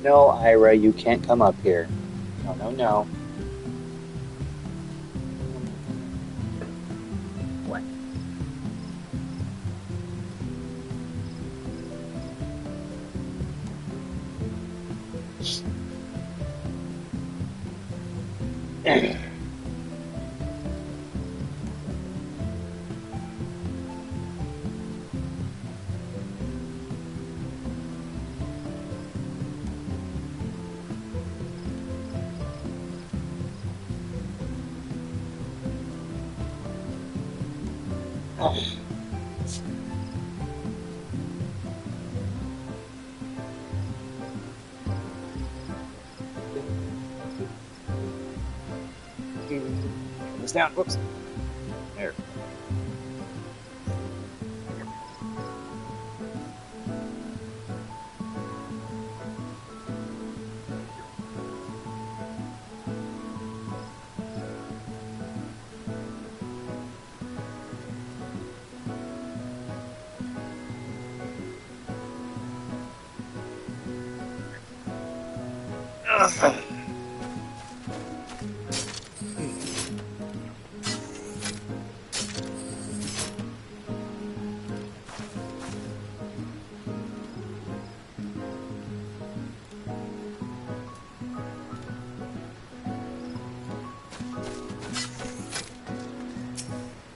No, Ira, you can't come up here. No, no, no. What? Turn this down. Whoops. There.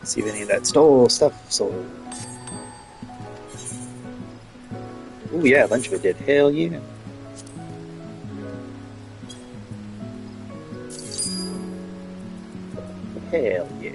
See if any of that stuff sold. Oh yeah, a bunch of it did. Hell yeah. Hell yeah.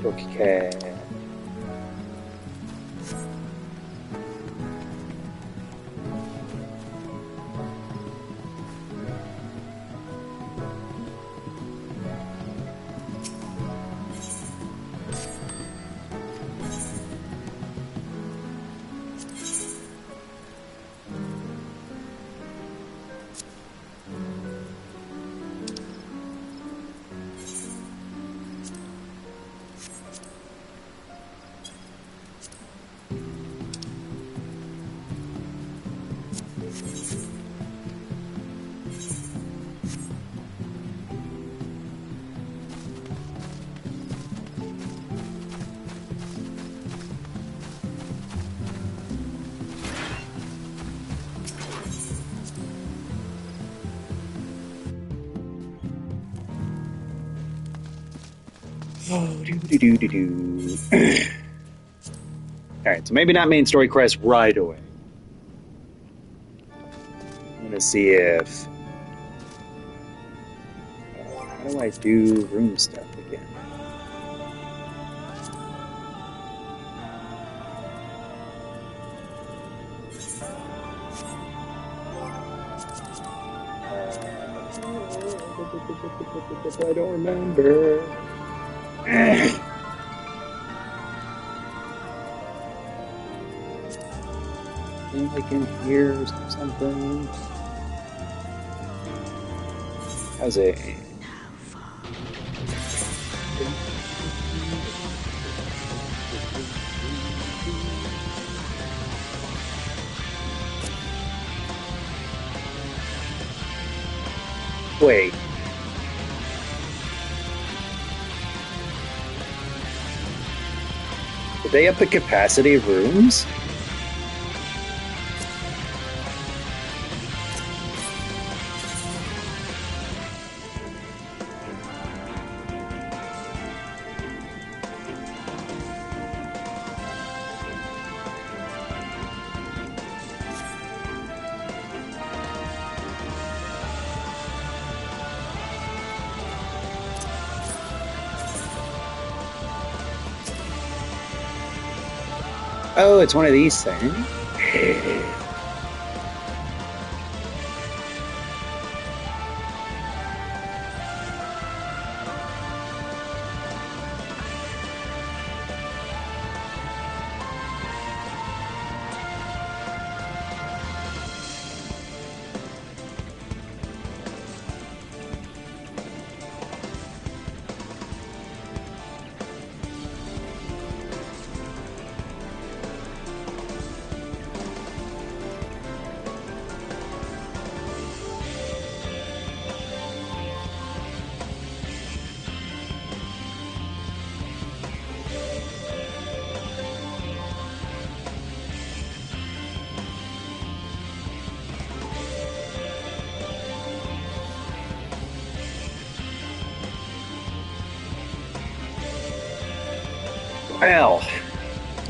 Okay. Alright, so maybe not main story quest right away. I'm gonna see if... how do I do room stuff again? I don't remember. I think I can hear something. How's it? Wait. Did they up the capacity of rooms? Oh, it's one of these things.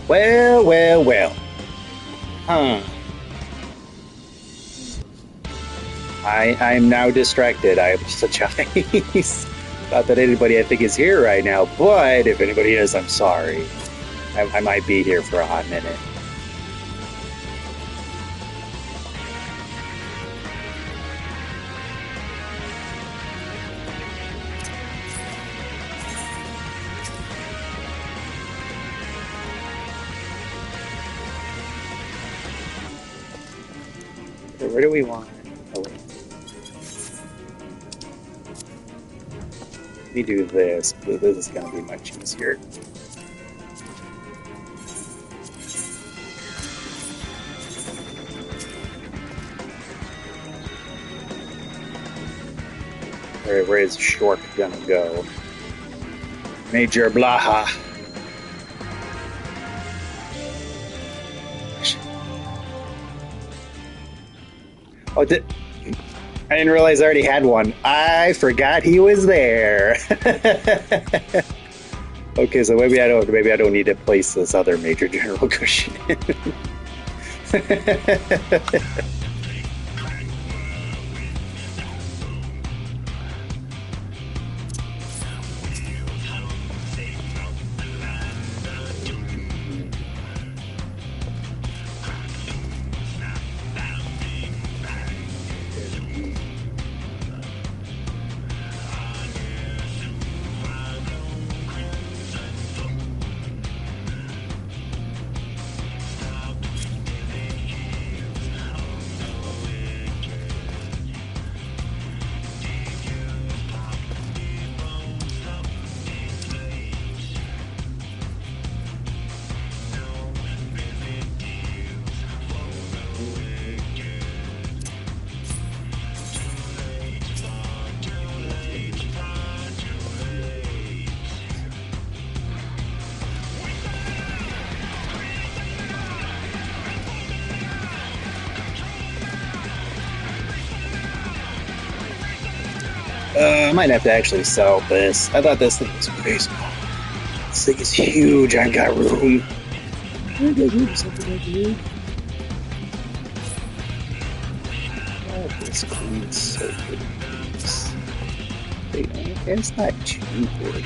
Well, well. Huh. I'm now distracted. I am such a not that anybody I think is here right now, but if anybody is, I'm sorry. I might be here for a hot minute. Where do we want? Oh, wait. Let me do this. This is going to be much easier. Where is Short gonna go? Major Blaha. Oh, I didn't realize I already had one. I forgot he was there. Okay, so maybe I don't need to place this other Major General cushion in. I might have to actually sell this. I thought this thing was way small. This thing is huge. I've got room. I got room something like that. Oh, this cleans so good. Wait, it's not too big.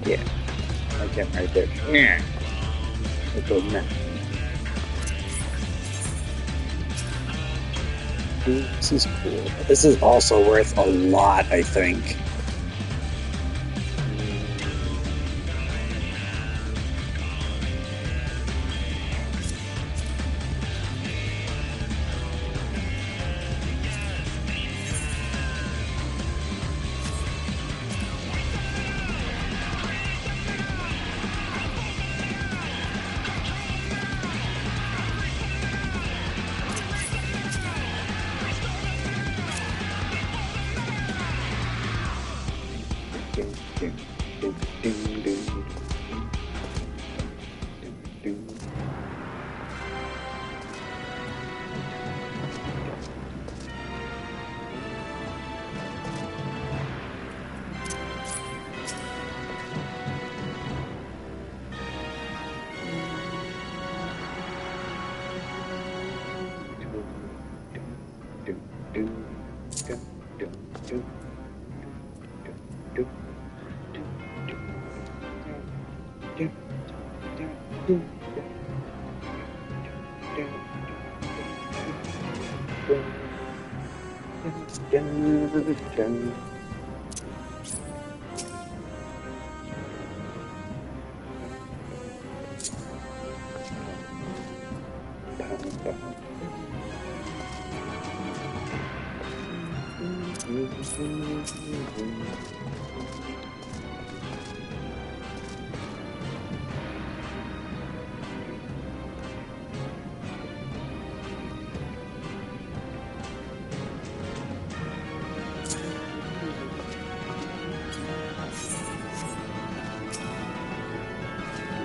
Yeah, like that right there. Yeah, it goes now. This is cool. This is also worth a lot, I think.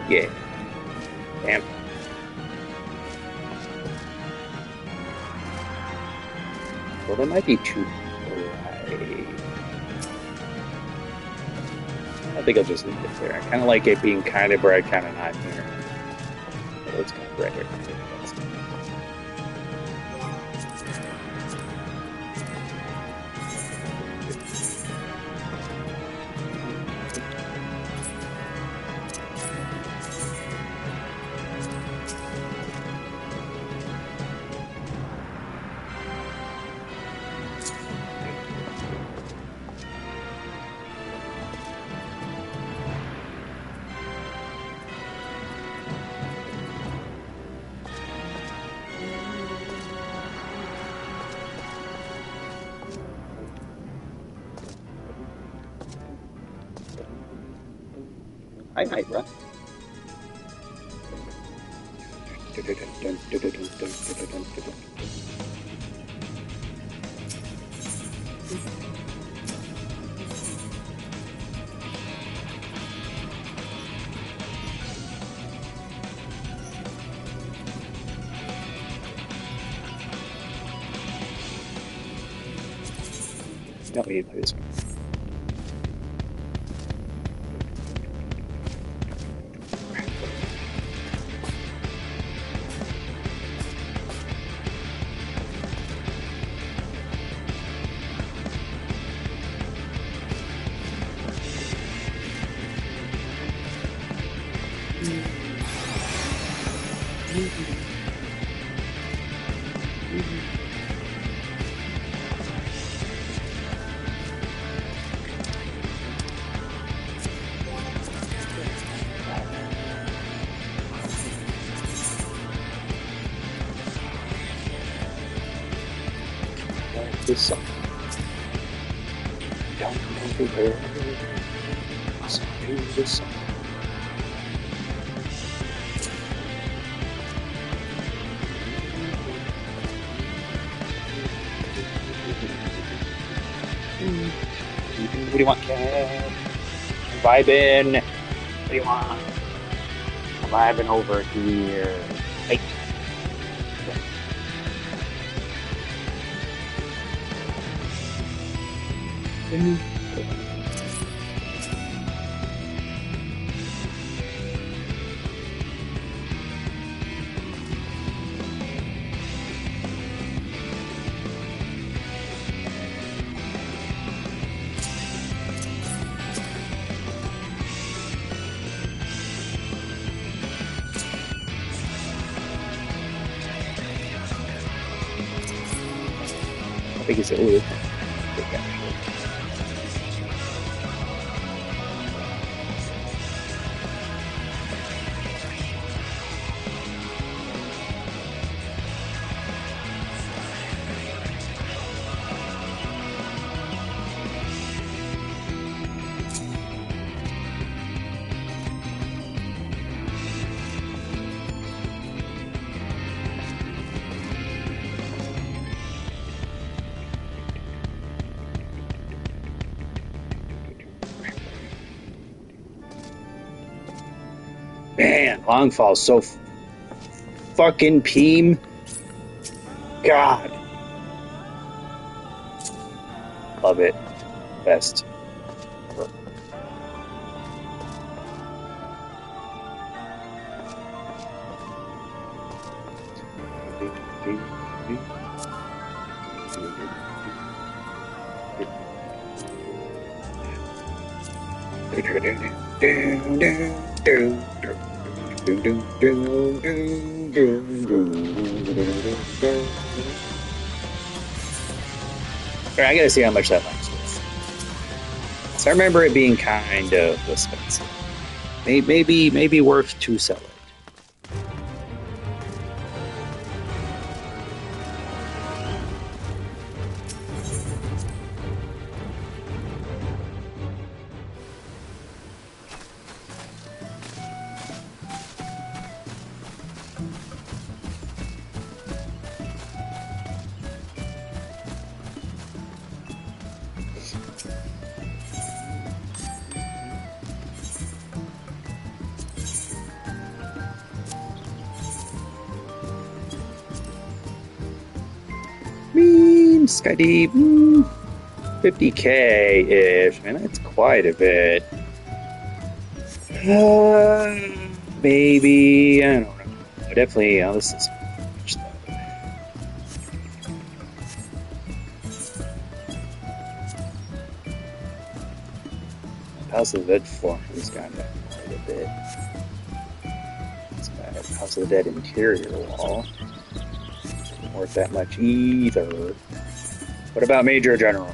Yeah. Damn. Well, there might be two. I think I'll just leave it there. I kind of like it being kind of bright, kind of not here. Oh, it's kind of bright here. I might run. No, we need to play this one. This song. Don't know the words. Do this song. What do you want, Cat? Vibing. What do you want? I'm vibing over here. Hey. I think it's a little. Man, Longfall's so fucking peem. God. Love it. Best. I gotta see how much that lasts with. So I remember it being kind of expensive. Maybe worth to sell it. Skydeep, 50K-ish. Man, that's quite a bit. Maybe, I don't know. Definitely, this is much though. House of the Dead form has gone down quite a bit. It's got House of the Dead interior wall. Isn't worth that much either. What about Major General?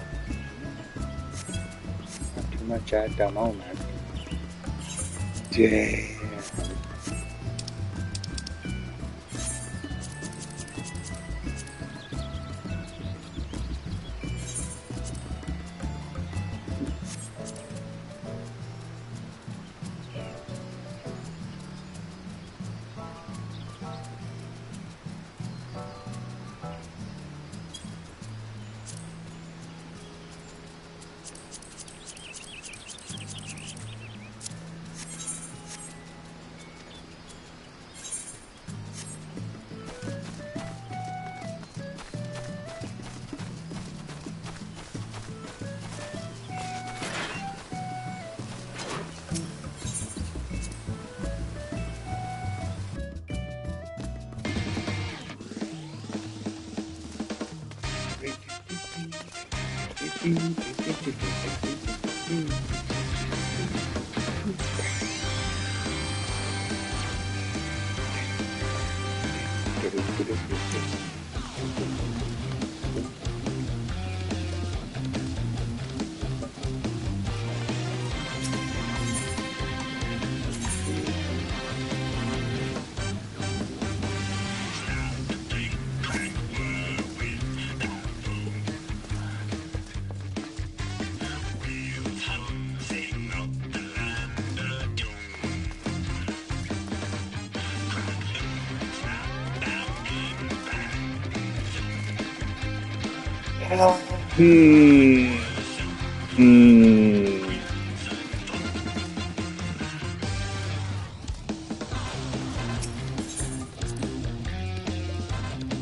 Not too much at the moment. Damn.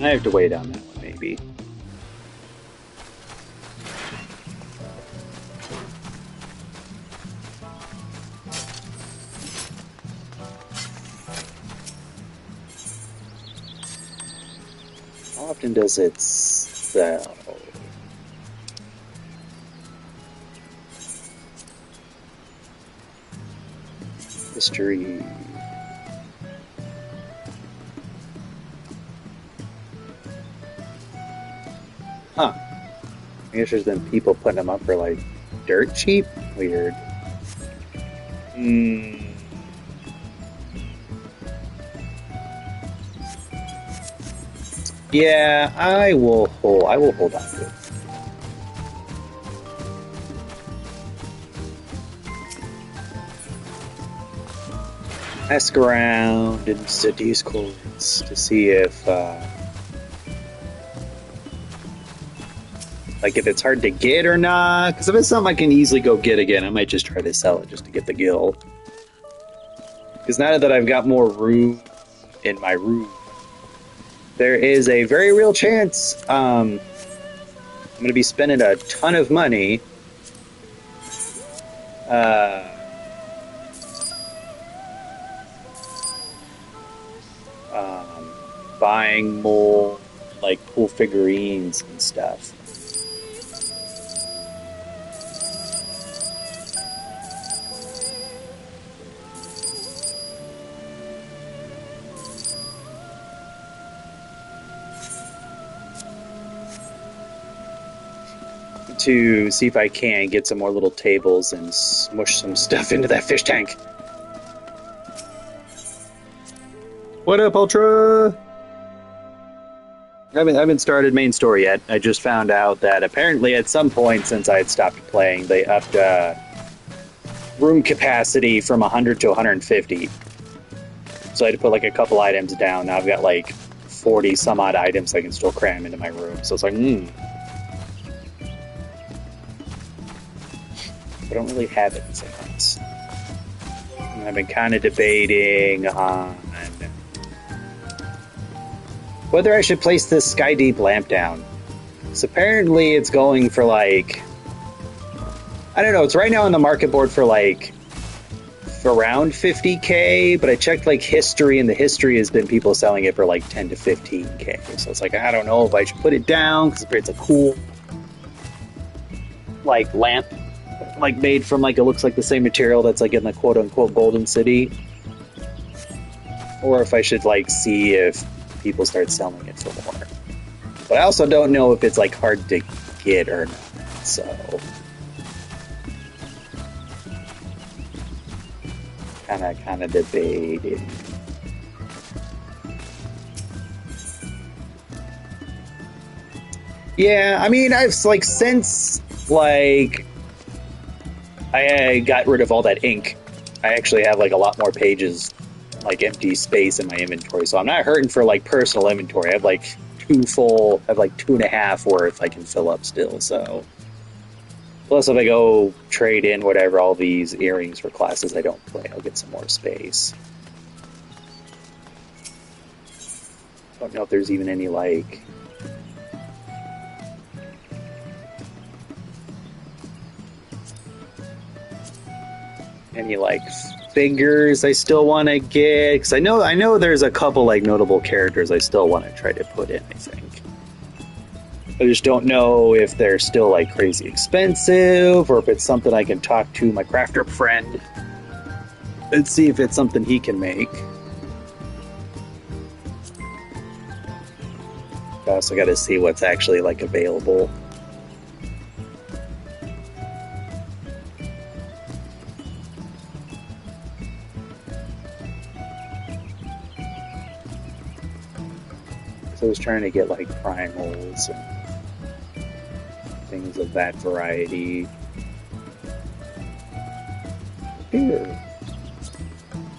I have to wait on that one, maybe. How often does it sell? History. Huh. I guess there's been people putting them up for like dirt cheap? Weird. Yeah, I will hold on to it. Ask around in the Discords to see if like if it's hard to get or not. Because if it's something I can easily go get again, I might just try to sell it just to get the gil. Because now that I've got more room in my room, there is a very real chance I'm going to be spending a ton of money buying more like cool figurines and stuff. to see if I can get some more little tables and smush some stuff into that fish tank. What up, Ultra? I haven't started main story yet. I just found out that apparently at some point since I had stopped playing, they upped room capacity from 100 to 150. So I had to put like a couple items down. Now I've got like 40 some odd items I can still cram into my room. So it's like, I don't really have it in 6 months. And I've been kind of debating on whether I should place this Sky Deep lamp down. So apparently it's going for like, I don't know, it's right now on the market board for like around 50k, but I checked like history, and the history has been people selling it for like 10 to 15k. So it's like, I don't know if I should put it down because it's a cool like lamp, like made from like, it looks like the same material that's like in the quote unquote Golden City, or if I should like see if people start selling it for more. But I also don't know if it's like hard to get or not, so kind of debating. Yeah, I mean, I've like since like I got rid of all that ink, I actually have like a lot more pages, like empty space in my inventory, so I'm not hurting for like personal inventory. I have like 2.5 worth I can fill up still. So plus if I go trade in whatever all these earrings for classes I don't play, I'll get some more space. Don't know if there's even any like figures I still want to get, because I know there's a couple like notable characters I still want to try to put in. I think I just don't know if they're still like crazy expensive, or if it's something I can talk to my crafter friend and see if it's something he can make. I also got to see what's actually like available. I was trying to get like primals and things of that variety. Here.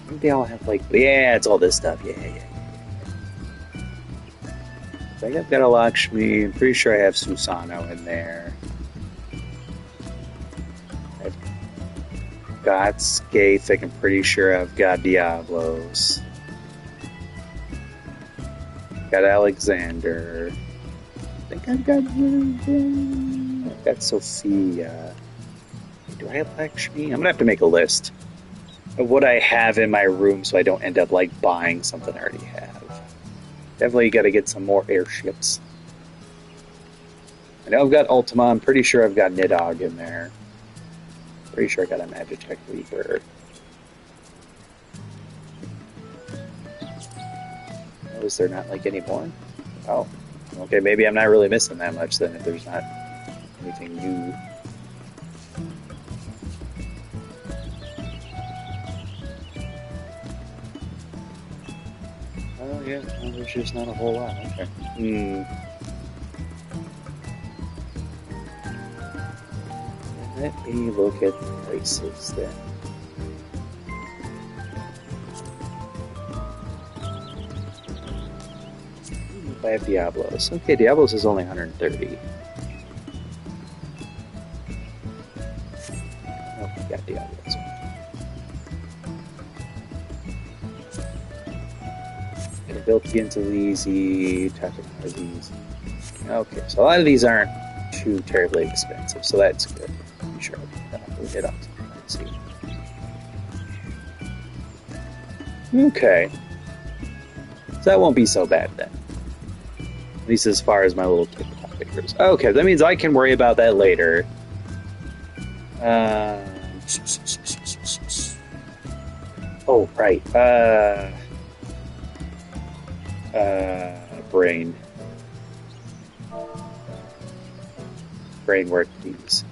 Maybe I'll have like, yeah, it's all this stuff. Yeah. So I've got a Lakshmi. I'm pretty sure I have Susano in there. I've got Skaith. I'm pretty sure I've got Diablos. Got Alexander. I think I've got Sophia. Do I have Lakshmi? I'm gonna have to make a list of what I have in my room so I don't end up like buying something I already have. Definitely got to get some more airships. I know I've got Ultima. I'm pretty sure I've got Nidhogg in there. Pretty sure I got a Magitech Reaper. Is there not like any more? Oh, okay, maybe I'm not really missing that much then if there's not anything new. Oh yeah, well, there's just not a whole lot. Okay. Let me look at the prices then. I have Diablos. Okay, Diablos is only 130. Oh, I got Diablos. Okay, built into easy, Takamar easy. Okay, so a lot of these aren't too terribly expensive, so that's good. I'm sure we'll hit up to see. Okay. So that won't be so bad then. At least as far as my little TikTok figures. Okay, that means I can worry about that later. Oh, right. Brain. brain work, please.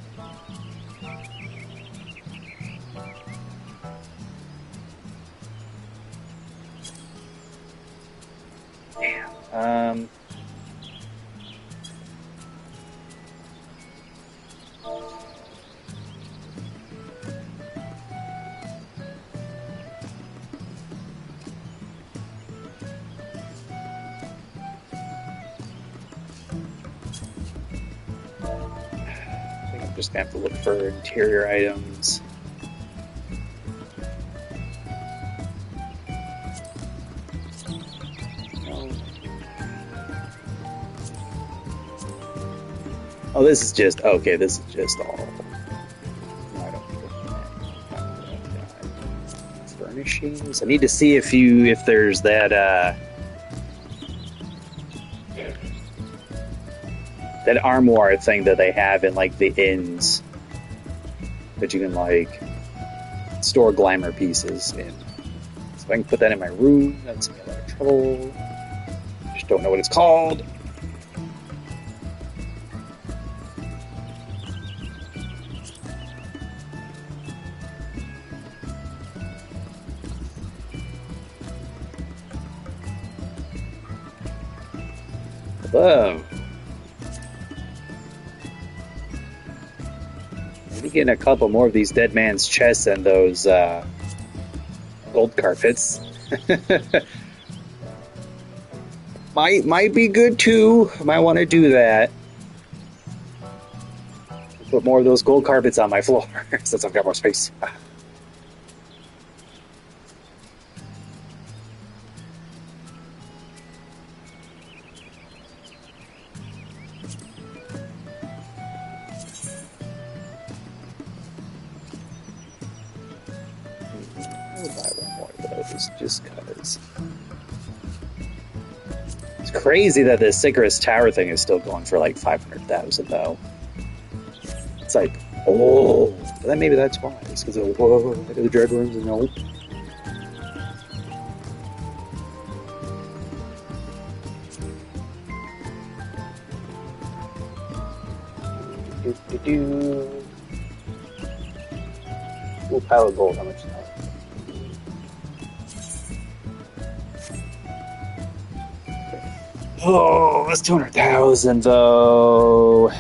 Damn. Just gonna have to look for interior items. Oh, this is just okay. This is just all. No, I don't think it's furnishings. I need to see if there's that that armoire thing that they have in like the inns that you can like store glamour pieces in. So if I can put that in my room, that's me a lot of trouble. Just don't know what it's called. Hello. Maybe getting a couple more of these dead man's chests and those gold carpets. might be good too. Might want to do that. Put more of those gold carpets on my floor since I've got more space. Just cause. It's crazy that the Icarus Tower thing is still going for like 500,000 though. It's like, oh, then maybe that's why. It's because of whoa, look at the dread rooms and nope. Full pile of gold, how much is that? Oh, that's 200,000 though.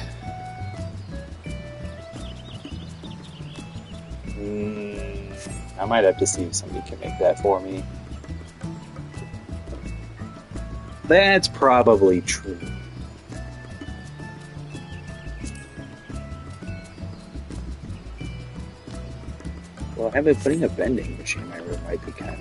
I might have to see if somebody can make that for me. That's probably true. Well, I have been putting a vending machine in my room might be kind of.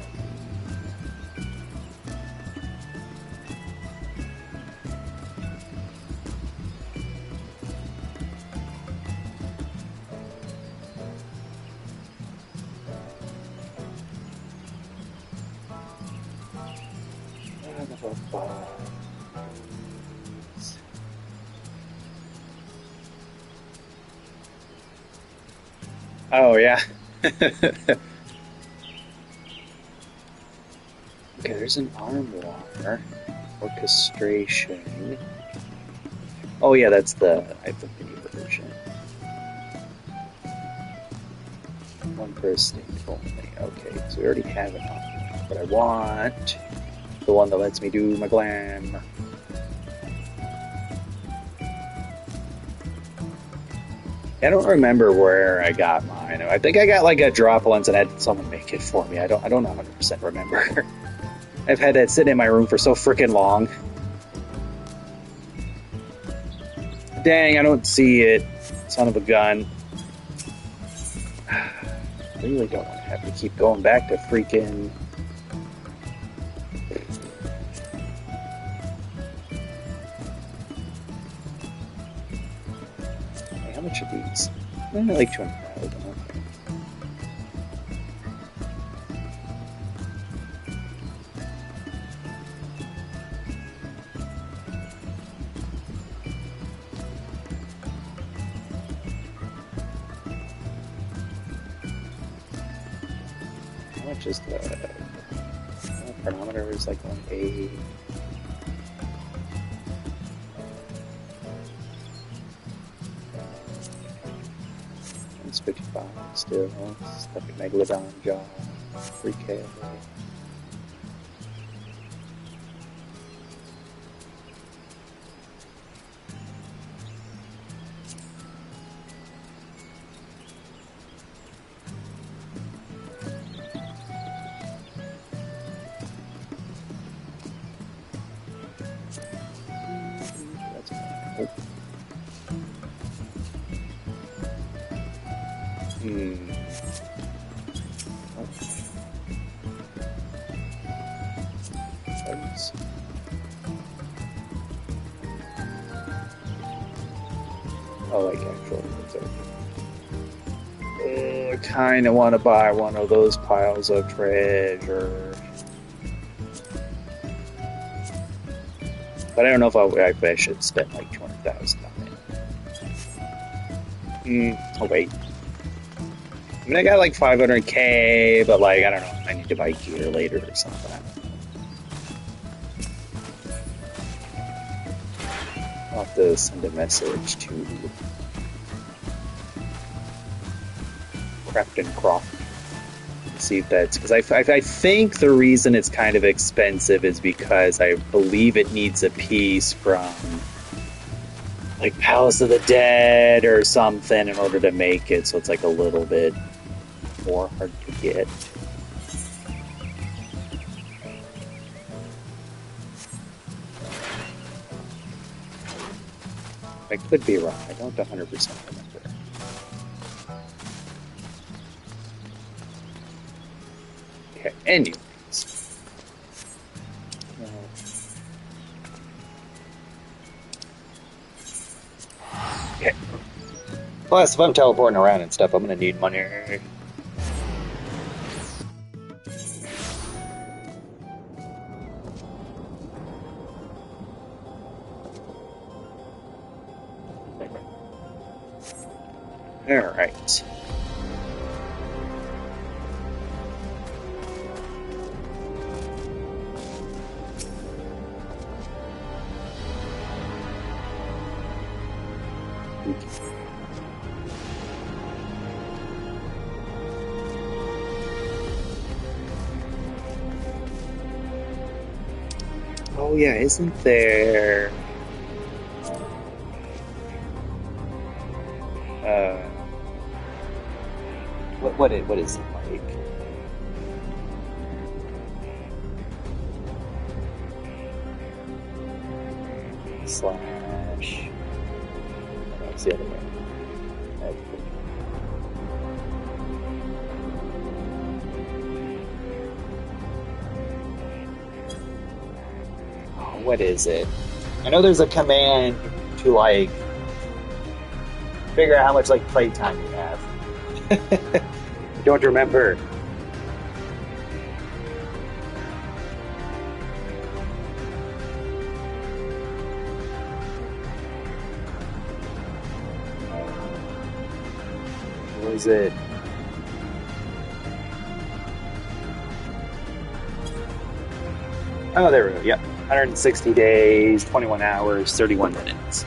Oh, yeah. Okay, there's an armoire. Orchestration. Oh, yeah, that's the mini version. One per state only. Okay, so we already have an armoire, but I want the one that lets me do my glam. I don't remember where I got mine. I think I got like a drop once and had someone make it for me. I don't 100% remember. I've had that sitting in my room for so freaking long. Dang, I don't see it. Son of a gun. I really don't want to have to keep going back to freaking... How much are these? Like 200,000. Okay. How much is the chronometer? Is like 1.8. still. Stuff in Megalodon jaw. 3K. Oh, like actual. I kind of want to buy one of those piles of treasure. But I don't know if I should spend like 200,000 on it. Oh, wait. I mean, I got like 500K, but like, I don't know. I need to buy gear later or something. I'll have to send a message to Crafton Croft. See if that's because I think the reason it's kind of expensive is because I believe it needs a piece from like Palace of the Dead or something in order to make it, so it's like a little bit more hard to get. I could be wrong. I don't 100% remember. Okay, anyways. Okay. Plus, if I'm teleporting around and stuff, I'm gonna need money. Alright. Oh yeah, isn't there... What is it like? Slash... That's the other way. Oh, what is it? I know there's a command to, like, figure out how much, like, playtime you have. I don't remember. What is it? Oh, there we go. Yep. 160 days, 21 hours, 31 minutes.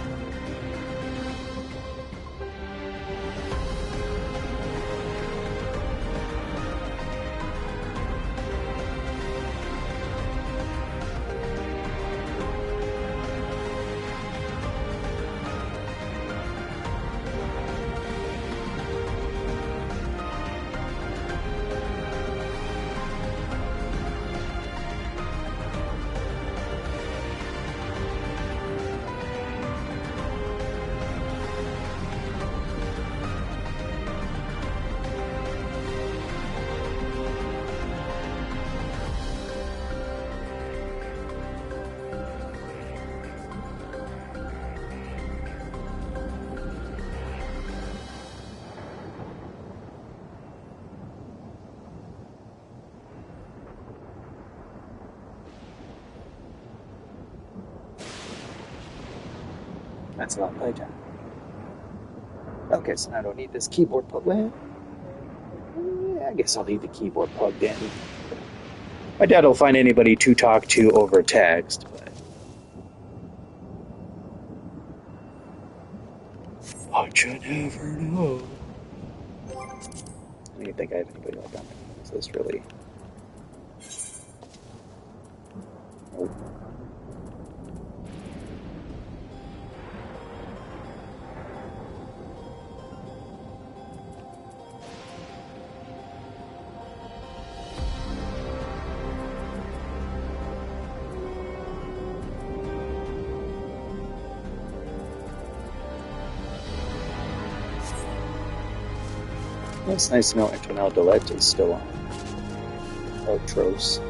That's a lot of playtime. Okay, so now I don't need this keyboard plugged in. Yeah, I guess I'll leave the keyboard plugged in. I doubt I'll find anybody to talk to over text, but you never know. don't even think I have anybody like on this list really. Nope. It's nice to know Antonella Delette is still on Outros.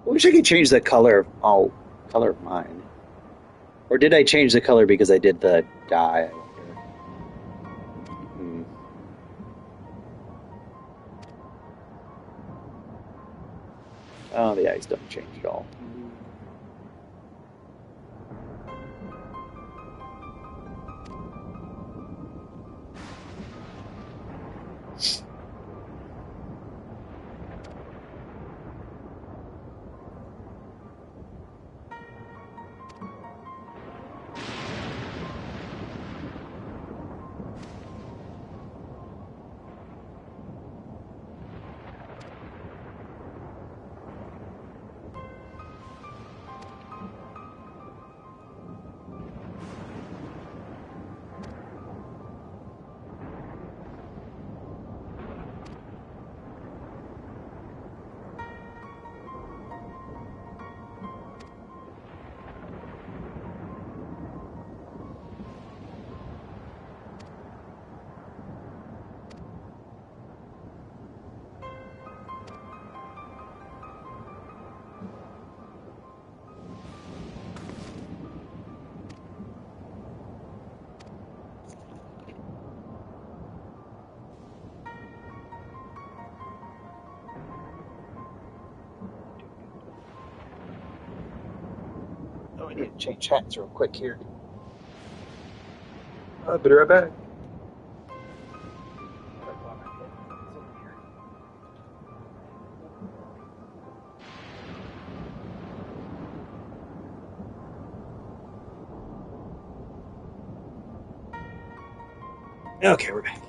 I wish I could change the color of mine. Or did I change the color because I did the dye? I wonder. Hmm. Oh, the eyes don't change at all. Oh, I need to change hats real quick here. I'll be right back. Okay, we're back.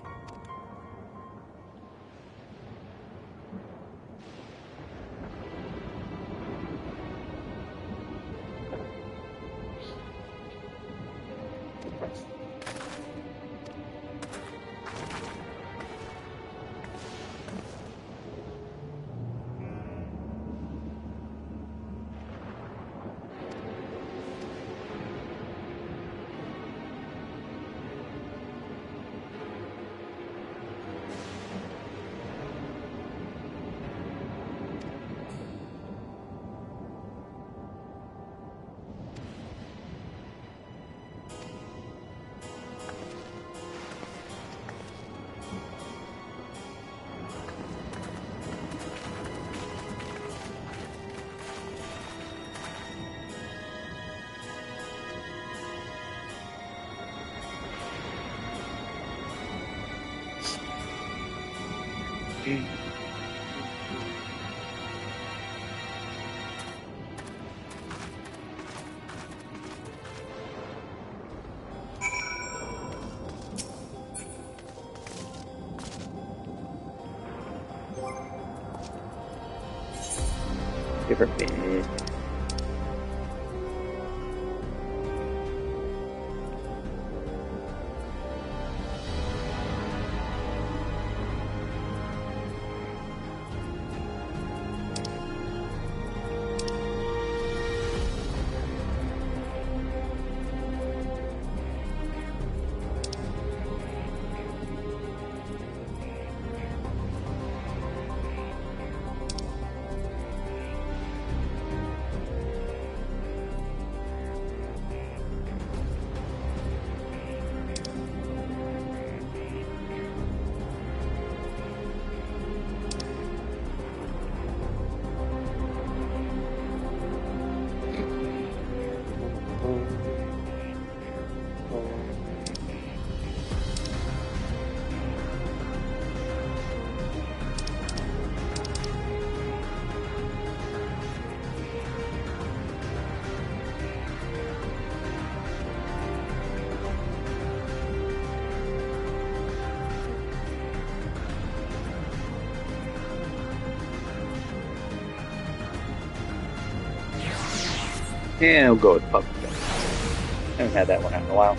Different bit. Yeah, we'll go with puppy dog. Haven't had that one out in a while.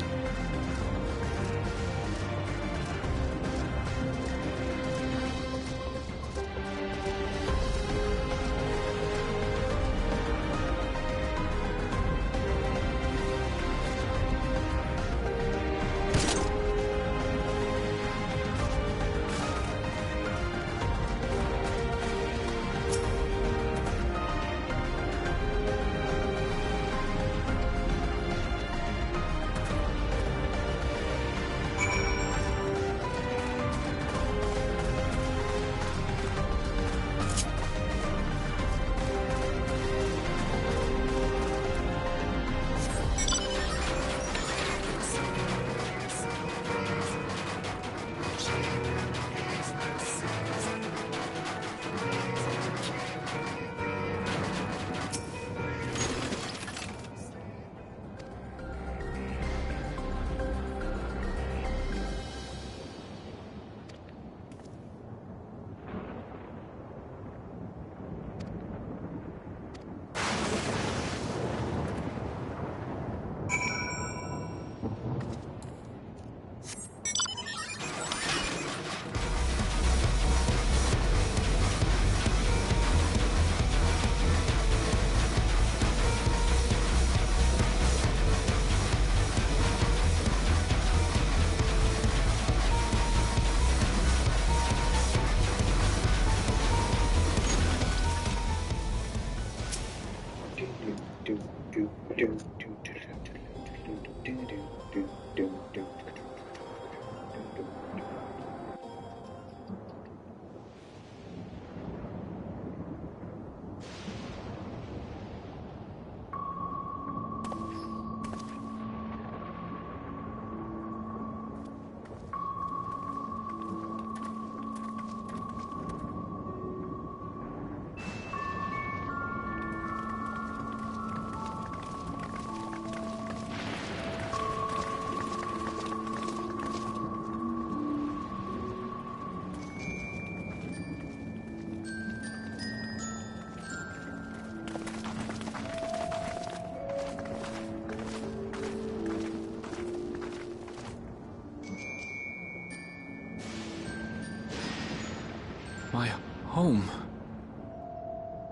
My home.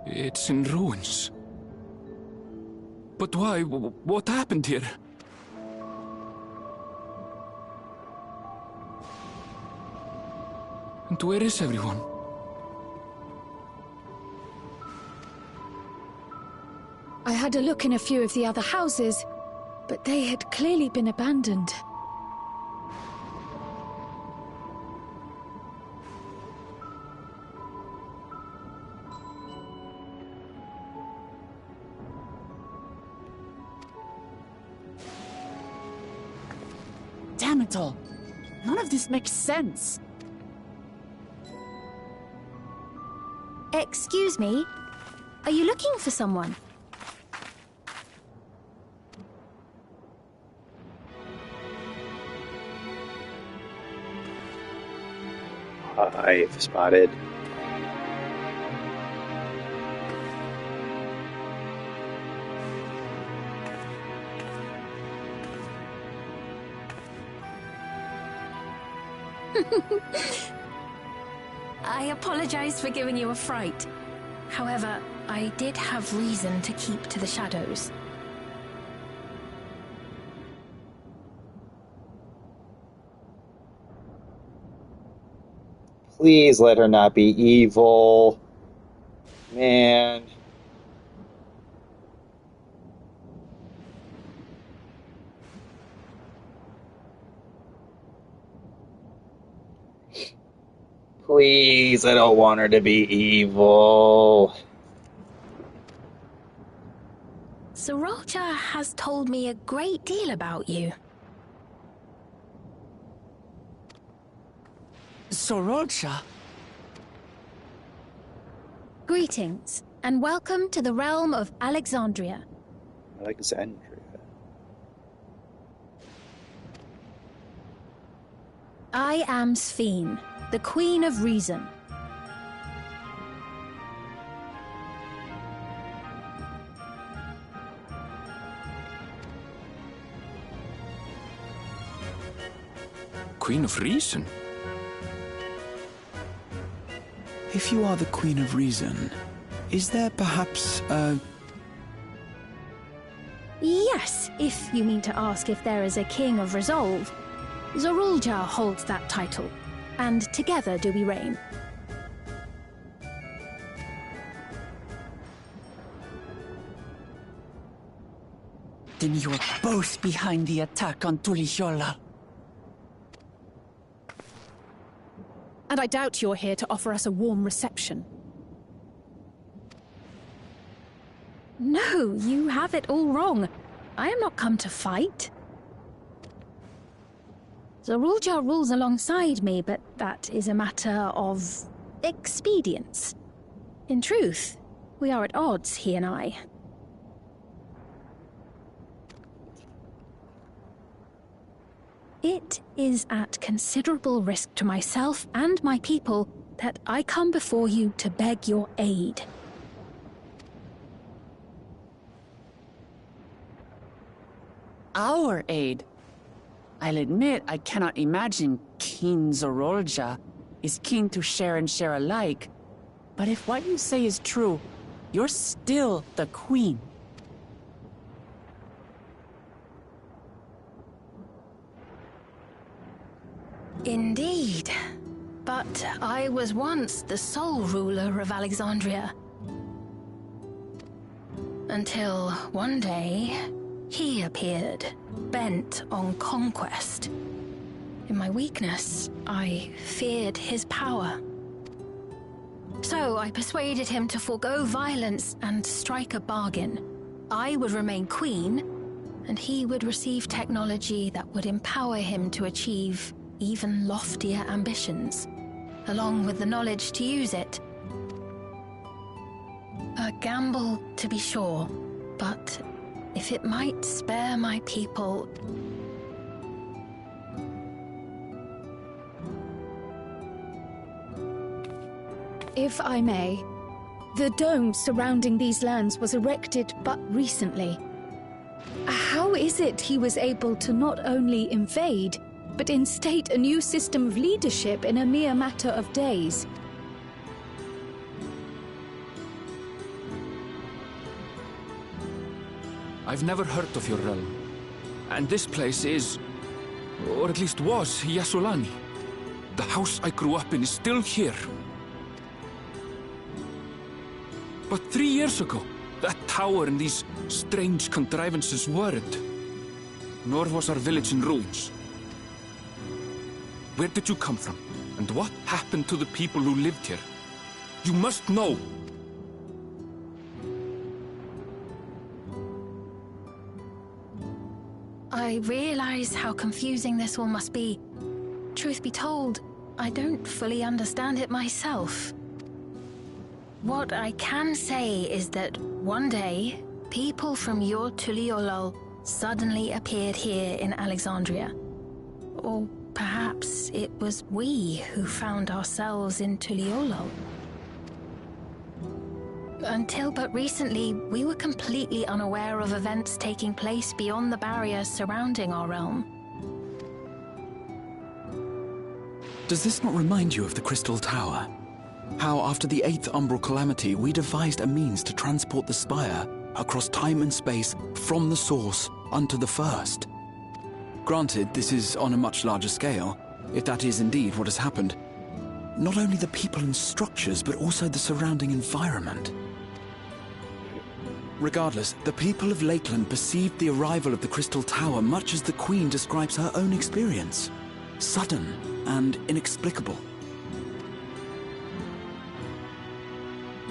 It's in ruins. But why? What happened here? And where is everyone? I had a look in a few of the other houses, but they had clearly been abandoned. Damn it all. None of this makes sense. Excuse me? Are you looking for someone? I've spotted. I apologize for giving you a fright. However, I did have reason to keep to the shadows. Please let her not be evil. Man. Please, I don't want her to be evil. Sriracha has told me a great deal about you. Sriracha? Greetings, and welcome to the realm of Alexandria. I like Xandria. I am Sphene, the Queen of Reason. Queen of Reason? If you are the Queen of Reason, is there perhaps a... Yes, if you mean to ask if there is a King of Resolve. Zorulja holds that title, and together do we reign. Then you are both behind the attack on Tuliyollal. And I doubt you're here to offer us a warm reception. No, you have it all wrong. I am not come to fight. Zorulja rules alongside me, but that is a matter of expedience. In truth, we are at odds, he and I. It is at considerable risk to myself and my people that I come before you to beg your aid. Our aid? I'll admit I cannot imagine King Zorulja is keen to share and share alike. But if what you say is true, you're still the Queen. Indeed. But I was once the sole ruler of Alexandria. Until one day, he appeared, bent on conquest. In my weakness, I feared his power. So I persuaded him to forego violence and strike a bargain. I would remain queen, and he would receive technology that would empower him to achieve even loftier ambitions, along with the knowledge to use it. A gamble, to be sure, but if it might spare my people... If I may, the dome surrounding these lands was erected but recently. How is it he was able to not only invade, but instate a new system of leadership in a mere matter of days? I've never heard of your realm. And this place is, or at least was, Yasolani. The house I grew up in is still here. But 3 years ago, that tower and these strange contrivances weren't. Nor was our village in ruins. Where did you come from? And what happened to the people who lived here? You must know! I realize how confusing this all must be. Truth be told, I don't fully understand it myself. What I can say is that one day, people from your Tuliyollal suddenly appeared here in Alexandria. Or perhaps it was we who found ourselves in Tuliyollal. Until but recently, we were completely unaware of events taking place beyond the barriers surrounding our realm. Does this not remind you of the Crystal Tower? How after the 8th Umbral Calamity, we devised a means to transport the Spire across time and space from the source unto the First. Granted, this is on a much larger scale, if that is indeed what has happened. Not only the people and structures, but also the surrounding environment. Regardless, the people of Lakeland perceived the arrival of the Crystal Tower much as the Queen describes her own experience. Sudden and inexplicable.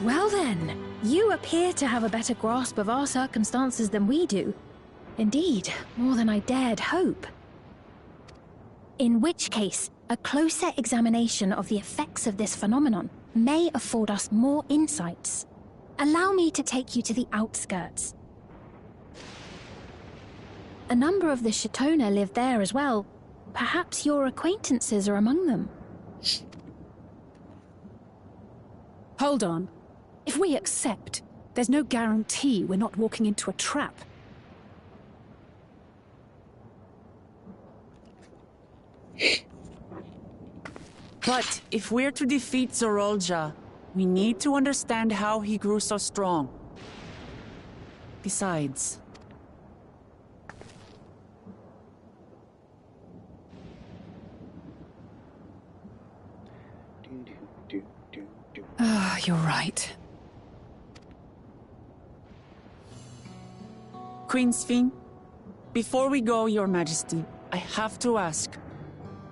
Well then, you appear to have a better grasp of our circumstances than we do. Indeed, more than I dared hope. In which case, a closer examination of the effects of this phenomenon may afford us more insights. Allow me to take you to the outskirts. A number of the Shatona live there as well. Perhaps your acquaintances are among them. Hold on. If we accept, there's no guarantee we're not walking into a trap. But if we're to defeat Zorolja, we need to understand how he grew so strong. Besides... Ah, you're right. Queen Sphene, before we go, Your Majesty, I have to ask,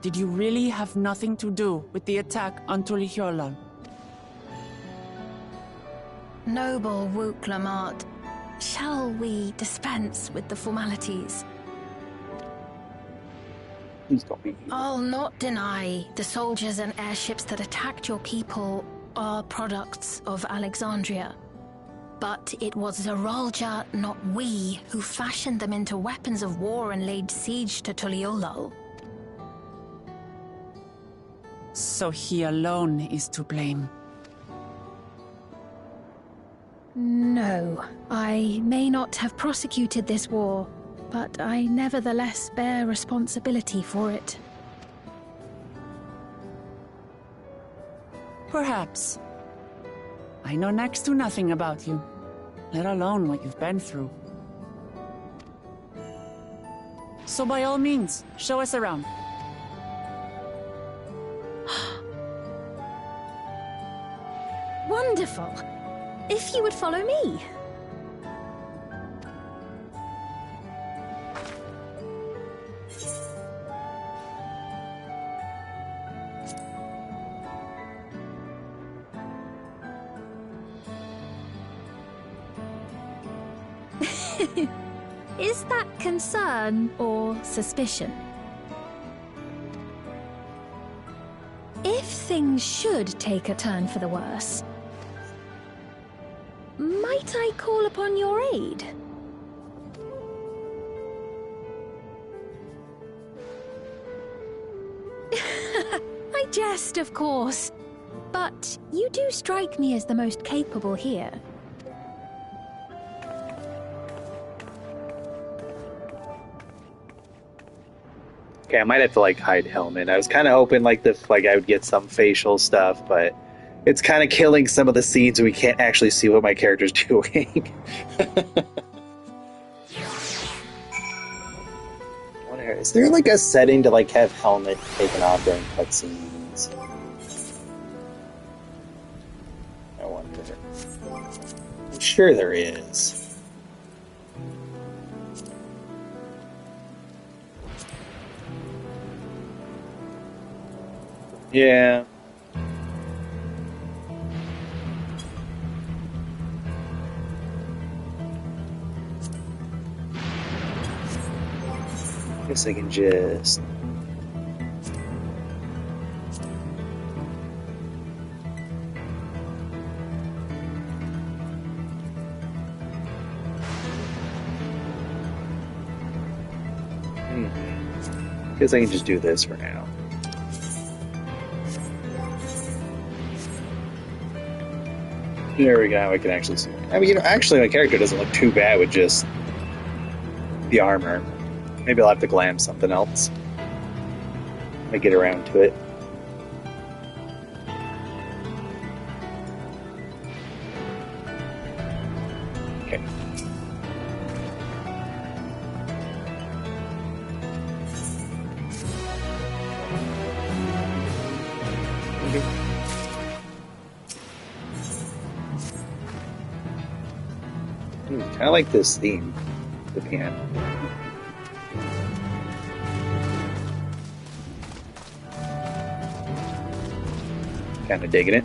did you really have nothing to do with the attack on Tulihyolal? Noble Wook Lamart, shall we dispense with the formalities? Please don't be. I'll not deny the soldiers and airships that attacked your people are products of Alexandria. But it was Zorolja, not we, who fashioned them into weapons of war and laid siege to Tuliolal. So he alone is to blame. No, I may not have prosecuted this war, but I nevertheless bear responsibility for it. Perhaps. I know next to nothing about you, let alone what you've been through. So by all means, show us around. Wonderful! If you would follow me. Is that concern or suspicion? If things should take a turn for the worse, might I call upon your aid? I jest, of course, but you do strike me as the most capable here. Okay, I might have to like hide helmet. I was kind of hoping like I would get some facial stuff, but it's kind of killing some of the scenes. We can't actually see what my character's doing. Is there like a setting to like have helmet taken off during cutscenes? I wonder. I'm sure there is. Yeah. Guess I can just... Guess I can just do this for now. There we go, I can actually see it. I mean, actually my character doesn't look too bad with just the armor. Maybe I'll have to glam something else. I get around to it. Okay. Kind of like this theme, the piano. Kind of digging it.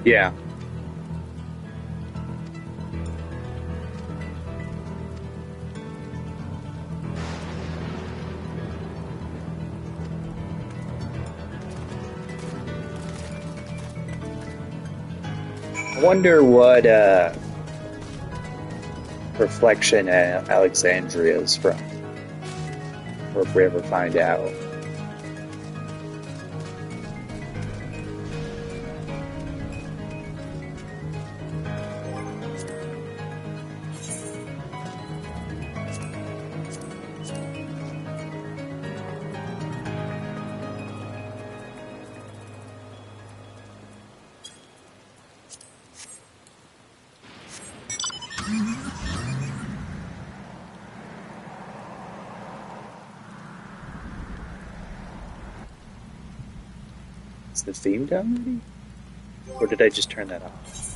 Yeah. I wonder what reflection Alexandria is from, or if we ever find out. Is the theme done already? Or did I just turn that off?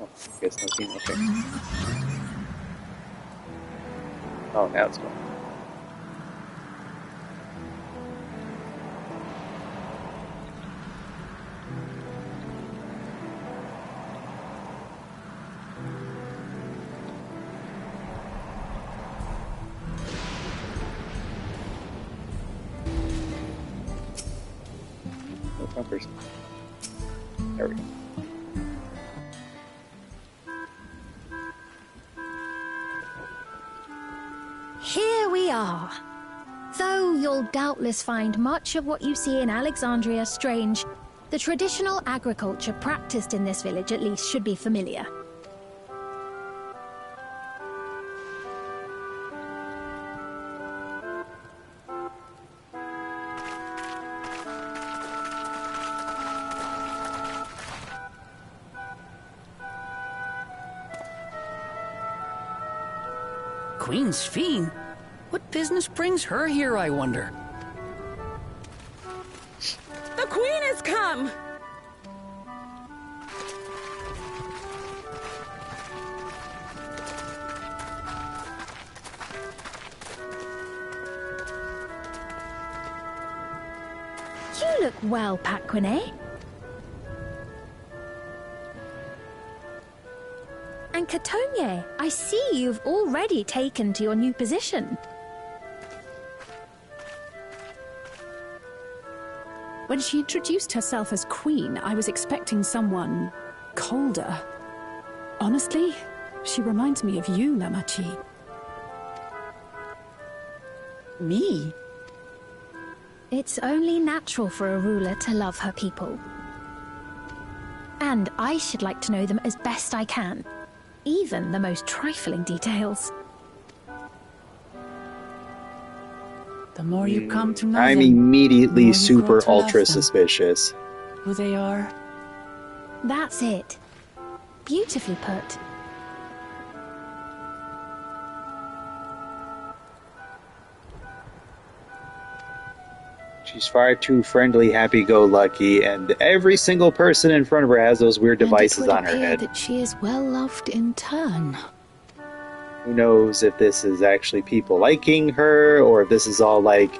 Oh, I guess no theme, okay. Oh, now it's going. There we go. Here we are. Though you'll doubtless find much of what you see in Alexandria strange, the traditional agriculture practiced in this village at least should be familiar. Queen's Fiend? What business brings her here, I wonder? The Queen has come! You look well, Paquine. And Katonye, I see you've already taken to your new position. When she introduced herself as queen, I was expecting someone colder. Honestly, she reminds me of you, Namachi. Me? It's only natural for a ruler to love her people. And I should like to know them as best I can. Even the most trifling details. The more you come to know I'm them, immediately the more you super grow to love ultra them. suspicious. Who they are. That's it. Beautifully put. She's far too friendly, happy-go-lucky, and every single person in front of her has those weird devices on her head. That she is well loved in turn. Who knows if this is actually people liking her, or if this is all like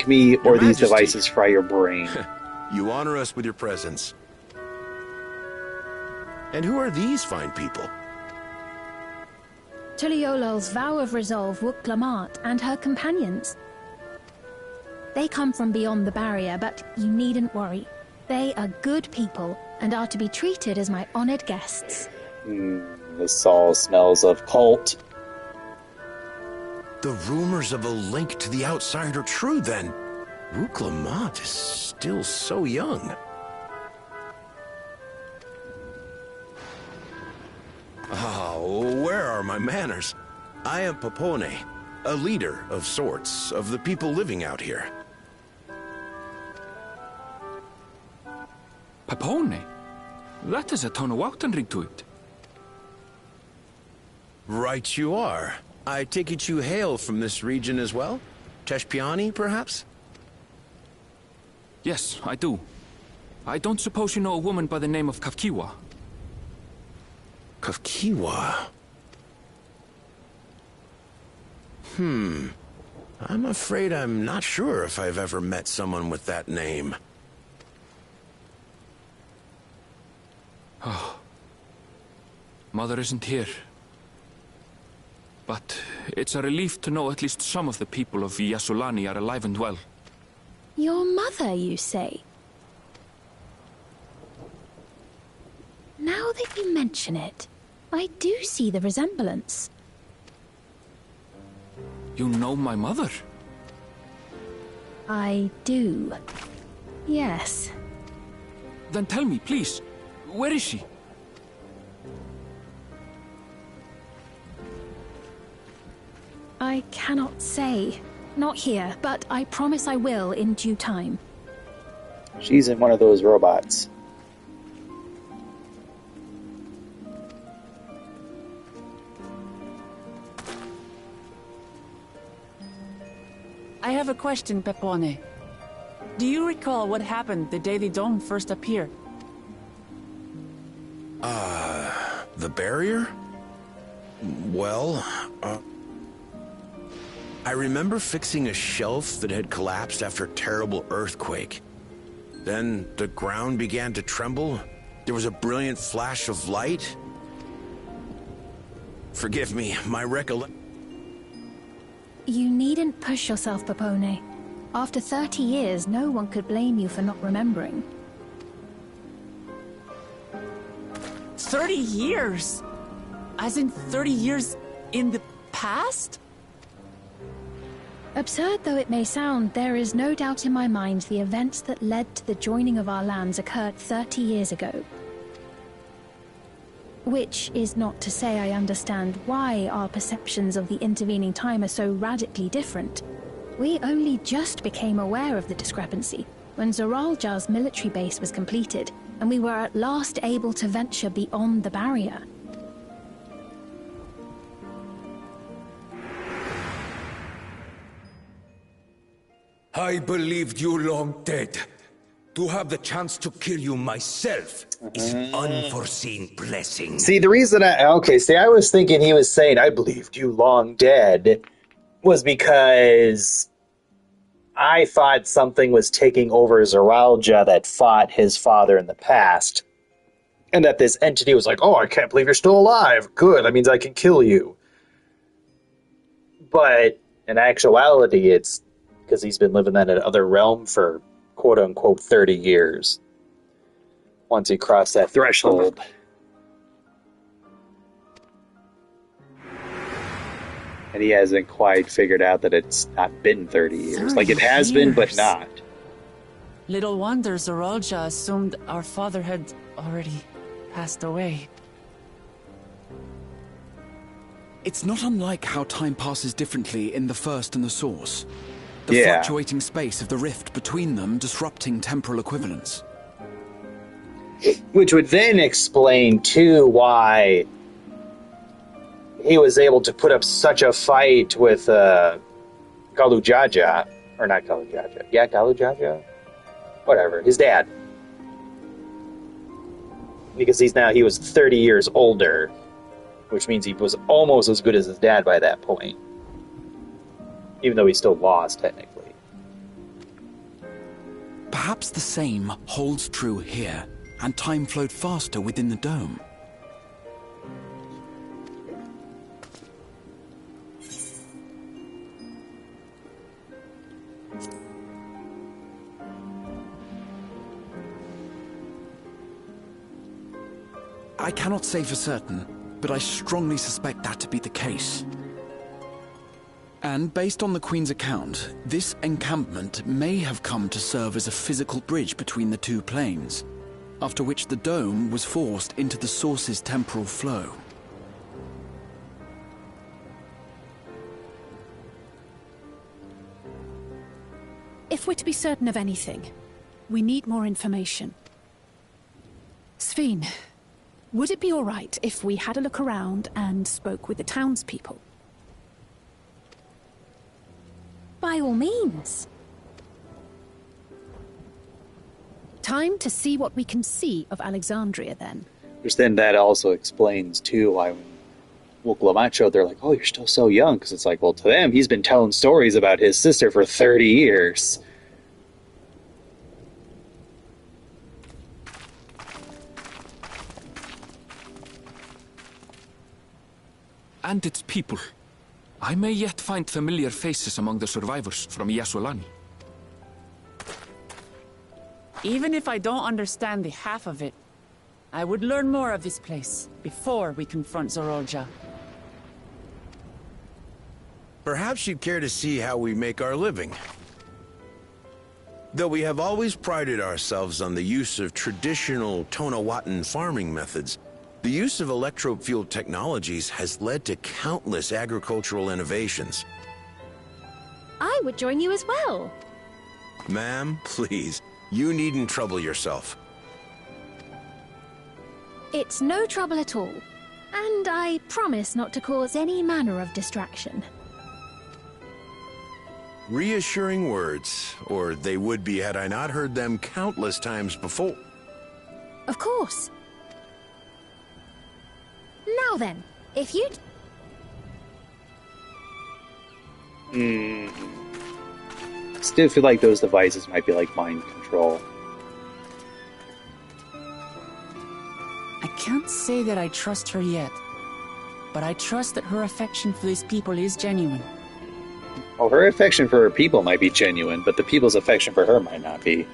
me, or Your these Majesty. devices fry your brain. You honor us with your presence. And who are these fine people? Tuliolol's vow of resolve, Wuklamat, and her companions. They come from beyond the barrier, but you needn't worry. They are good people and are to be treated as my honored guests. This all smells of cult. The rumors of a link to the outside are true, then. Rook Lamont is still so young. Oh, where are my manners? I am Papone, a leader of sorts of the people living out here. Papone? That is a Tonawautan ring to it. Right you are. I take it you hail from this region as well? Teshpiani, perhaps? Yes, I do. I don't suppose you know a woman by the name of Kafkiwa? Kafkiwa? I'm afraid I'm not sure if I've ever met someone with that name. Oh. Mother isn't here. But it's a relief to know at least some of the people of Yasulani are alive and well. Your mother, you say? Now that you mention it, I do see the resemblance. You know my mother? I do. Yes. Then tell me, please, where is she? I cannot say. Not here, but I promise I will in due time. She's in one of those robots. I have a question, Pepone. Do you recall what happened the day the dome first appeared? The barrier? Well, I remember fixing a shelf that had collapsed after a terrible earthquake. Then the ground began to tremble. There was a brilliant flash of light. Forgive me, my recollection... You needn't push yourself, Pepone. After 30 years, no one could blame you for not remembering. 30 years? As in 30 years in the past? Absurd though it may sound, there is no doubt in my mind the events that led to the joining of our lands occurred 30 years ago. Which is not to say I understand why our perceptions of the intervening time are so radically different. We only just became aware of the discrepancy when Zoralja's military base was completed, and we were at last able to venture beyond the barrier. I believed you long dead. To have the chance to kill you myself is unforeseen blessing. See, the reason I was thinking he was saying, I believed you long dead, was because I thought something was taking over Zoralja that fought his father in the past. And that this entity was like, oh, I can't believe you're still alive. Good, that means I can kill you. But in actuality, it's because he's been living in another realm for quote-unquote 30 years. Once he crossed that threshold. And he hasn't quite figured out that it's not been 30 years. 30 like it has been, but not. Little wonder Zoralja assumed our father had already passed away. It's not unlike how time passes differently in the First and the Source. The Yeah. fluctuating space of the rift between them disrupting temporal equivalence. Which would then explain, too, why he was able to put up such a fight with Galujaja. Or not Galujaja. Yeah, Galujaja? Whatever. His dad. Because he was 30 years older. Which means he was almost as good as his dad by that point. Even though he still lost, technically. Perhaps the same holds true here, and time flowed faster within the dome. I cannot say for certain, but I strongly suspect that to be the case. And based on the Queen's account, this encampment may have come to serve as a physical bridge between the two planes, after which the dome was forced into the Source's temporal flow. If we're to be certain of anything, we need more information. Sveen, would it be all right if we had a look around and spoke with the townspeople? By all means. Time to see what we can see of Alexandria, then. Which then that also explains, too, why when woke Lamacho, they're like, oh, you're still so young. Because it's like, well, to them, he's been telling stories about his sister for 30 years. And its people. I may yet find familiar faces among the survivors from Yasolani. Even if I don't understand the half of it, I would learn more of this place before we confront Zorolja. Perhaps you'd care to see how we make our living. Though we have always prided ourselves on the use of traditional Tonawatan farming methods, the use of electro-fueled technologies has led to countless agricultural innovations. I would join you as well. Ma'am, please, you needn't trouble yourself. It's no trouble at all. And I promise not to cause any manner of distraction. Reassuring words, or they would be had I not heard them countless times before. Of course. Now then, if you'd... Still feel like those devices might be like mind control. I can't say that I trust her yet, but I trust that her affection for these people is genuine. Well, her affection for her people might be genuine, but the people's affection for her might not be.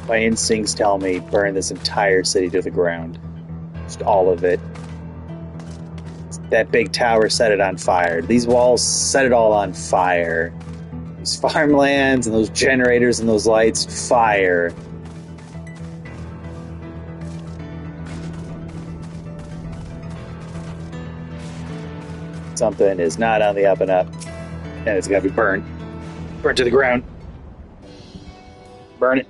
My instincts tell me burn this entire city to the ground. Just all of it. That big tower, set it on fire. These walls, set it all on fire. These farmlands and those generators and those lights, fire. Something is not on the up and up, and it's gotta be burned. Burn to the ground. Burn it.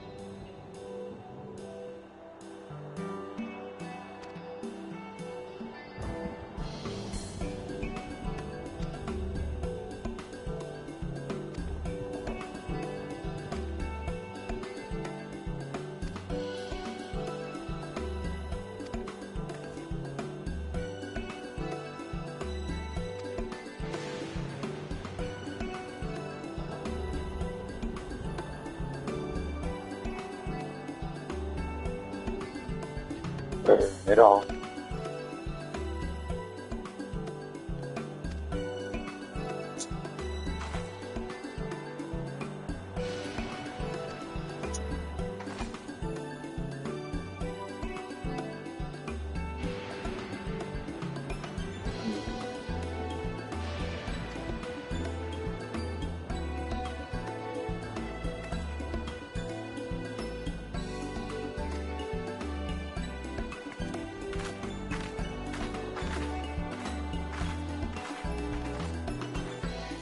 Burn it all.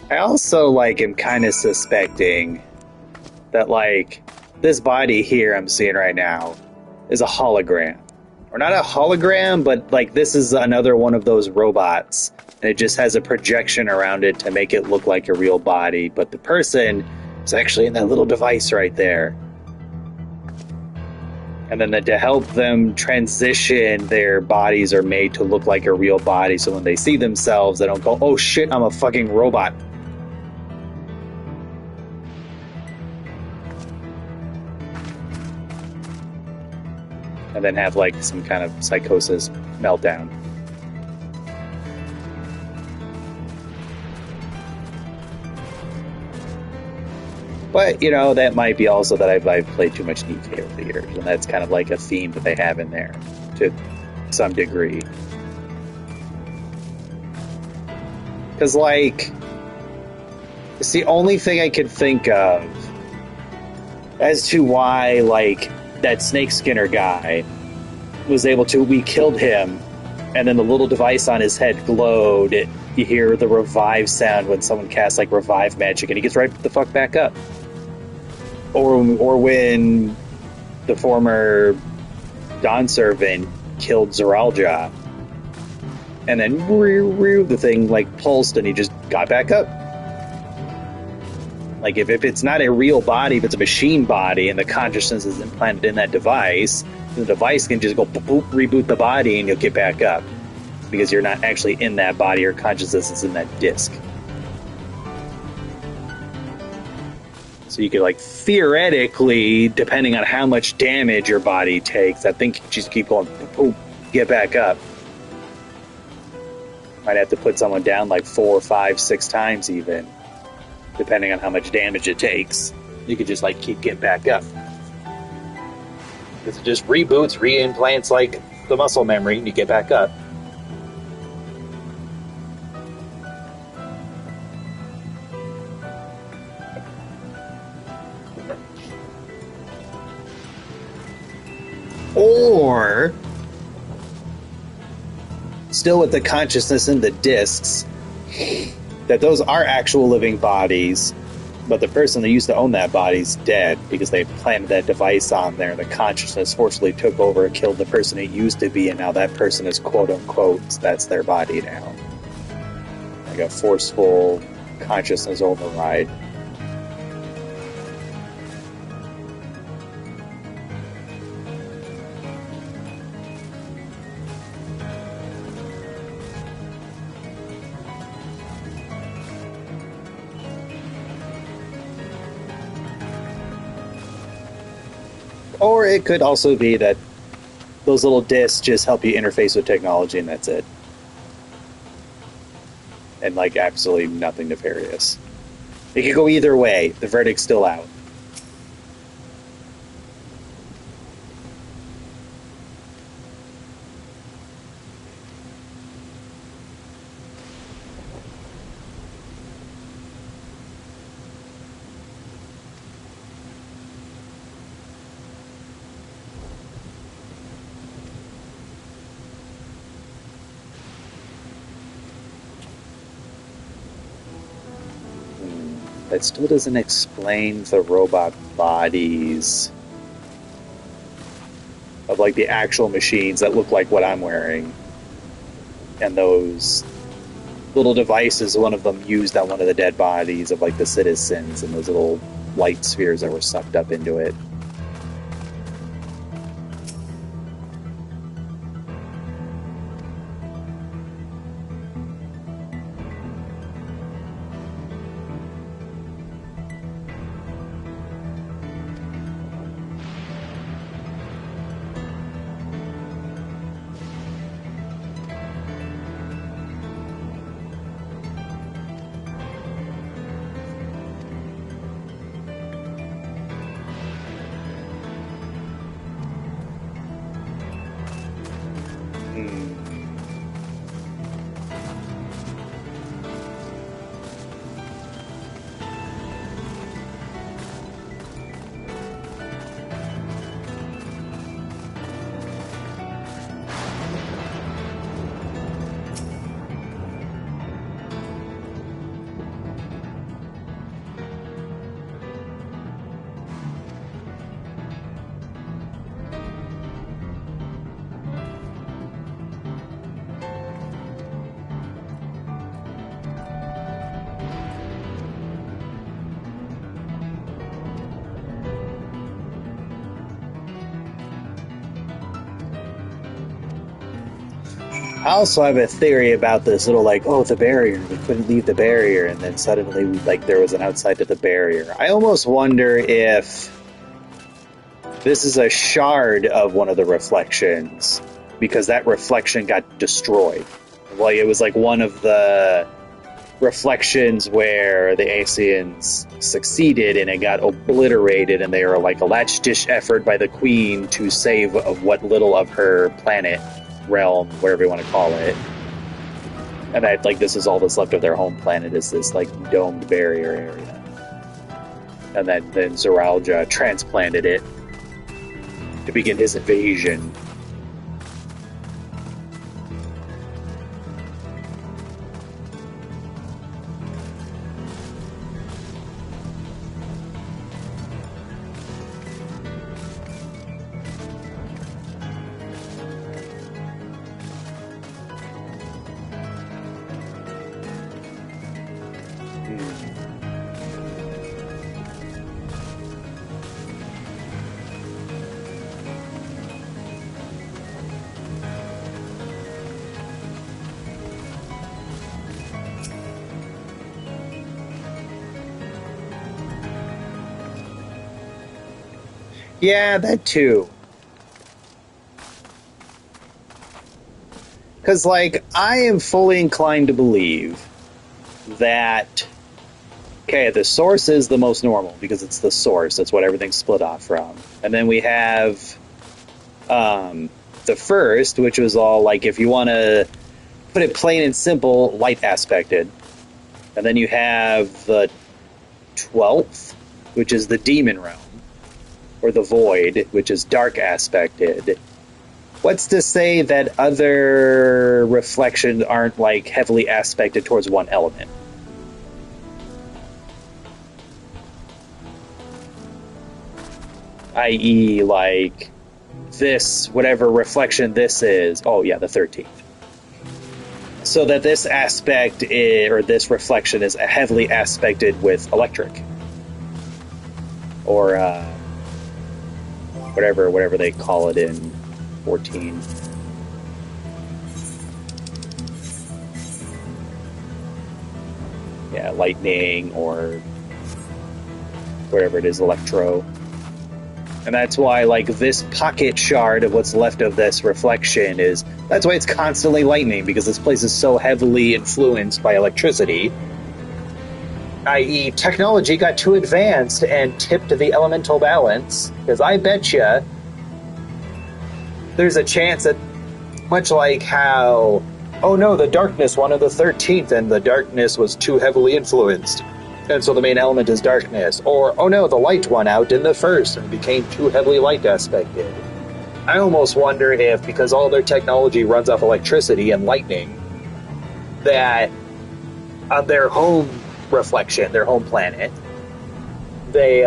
I also, like, am kind of suspecting that, like, this body here I'm seeing right now is a hologram. Or not a hologram, but, like, this is another one of those robots. And it just has a projection around it to make it look like a real body. But the person is actually in that little device right there. And then to help them transition, their bodies are made to look like a real body. So when they see themselves, they don't go, oh shit, I'm a fucking robot. And then have, like, some kind of psychosis meltdown. But, you know, that might be also that I've played too much DK over the years, and that's kind of like a theme that they have in there, to some degree. Because, like, it's the only thing I could think of as to why, like, that Snake Skinner guy was able to, we killed him, and then the little device on his head glowed. You hear the revive sound when someone casts, like, revive magic, and he gets right the fuck back up. Or when the former Dawn servant killed Zoralja, and then the thing, like, pulsed and he just got back up. Like, if it's not a real body, if it's a machine body and the consciousness is implanted in that device, the device can just go boop, reboot the body and you'll get back up. Because you're not actually in that body, your consciousness is in that disc. So you could, like, theoretically, depending on how much damage your body takes, I think you just keep going, boop, get back up. Might have to put someone down like 4, 5, 6 times even, depending on how much damage it takes. You could just, like, keep getting back up. Because it just reboots, re-implants, like, the muscle memory, and you get back up. Or, still with the consciousness in the discs, that those are actual living bodies, but the person that used to own that body's dead because they planted that device on there, and the consciousness forcibly took over and killed the person it used to be, and now that person is quote-unquote, that's their body now. Like a forceful consciousness override. Or it could also be that those little discs just help you interface with technology and that's it. And, like, absolutely nothing nefarious. It could go either way. The verdict's still out. That still doesn't explain the robot bodies of, like, the actual machines that look like what I'm wearing. And those little devices, one of them used on one of the dead bodies of, like, the citizens, and those little light spheres that were sucked up into it. I also have a theory about this little, like, oh, the barrier, we couldn't leave the barrier, and then suddenly, like, there was an outside to the barrier. I almost wonder if this is a shard of one of the reflections, because that reflection got destroyed. Like, it was like one of the reflections where the Aesians succeeded and it got obliterated, and they were like a latch-dish effort by the queen to save of what little of her planet, realm, whatever you want to call it. And that, like, this is all that's left of their home planet, is this, like, domed barrier area. And then Zoralja transplanted it to begin his invasion. Yeah, that too. Because, like, I am fully inclined to believe that, okay, the source is the most normal, because it's the source. That's what everything's split off from. And then we have the first, which was all, like, if you want to put it plain and simple, light aspected. And then you have the 12th, which is the demon realm. Or the void, which is dark aspected. What's to say that other reflections aren't, like, heavily aspected towards one element? I.e., like, this, whatever reflection this is, oh yeah, the 13th. So that this aspect, or this reflection is heavily aspected with electric. Or, whatever they call it in 14. Yeah, lightning or whatever it is, electro. And that's why, like, this pocket shard of what's left of this reflection is, that's why it's constantly lightning, because this place is so heavily influenced by electricity. I.e., technology got too advanced and tipped the elemental balance, because I bet you there's a chance that, much like how, oh no, the darkness won of the 13th, and the darkness was too heavily influenced, and so the main element is darkness. Or, oh no, the light won out in the first, and became too heavily light aspected. I almost wonder if, because all their technology runs off electricity and lightning, that on their home reflection, their home planet, they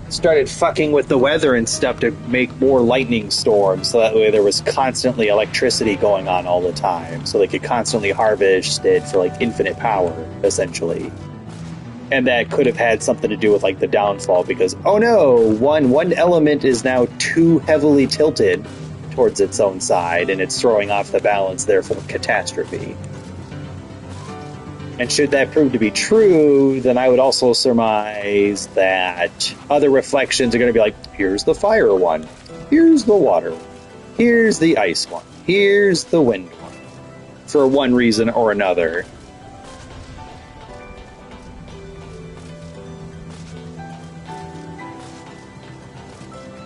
started fucking with the weather and stuff to make more lightning storms, so that way there was constantly electricity going on all the time, so they could constantly harvest it for, like, infinite power, essentially. And that could have had something to do with, like, the downfall, because, oh no, one element is now too heavily tilted towards its own side, and it's throwing off the balance, therefore catastrophe. And should that prove to be true, then I would also surmise that other reflections are going to be like, here's the fire one, here's the water one, here's the ice one, here's the wind one, for one reason or another.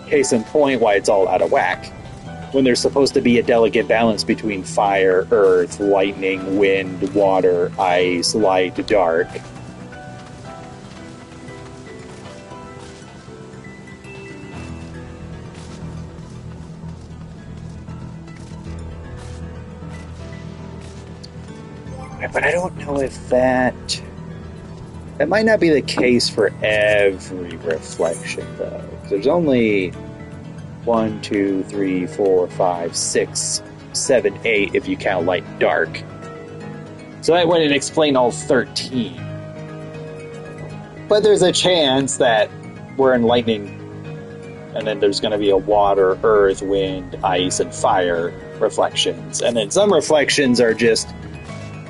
Case in point, why it's all out of whack. When there's supposed to be a delicate balance between fire, earth, lightning, wind, water, ice, light, dark. But I don't know if that might not be the case for every reflection, though. There's only 1, 2, 3, 4, 5, 6, 7, 8 if you count light and dark. So that wouldn't explain all 13. But there's a chance that we're in lightning and then there's going to be a water, earth, wind, ice, and fire reflections. And then some reflections are just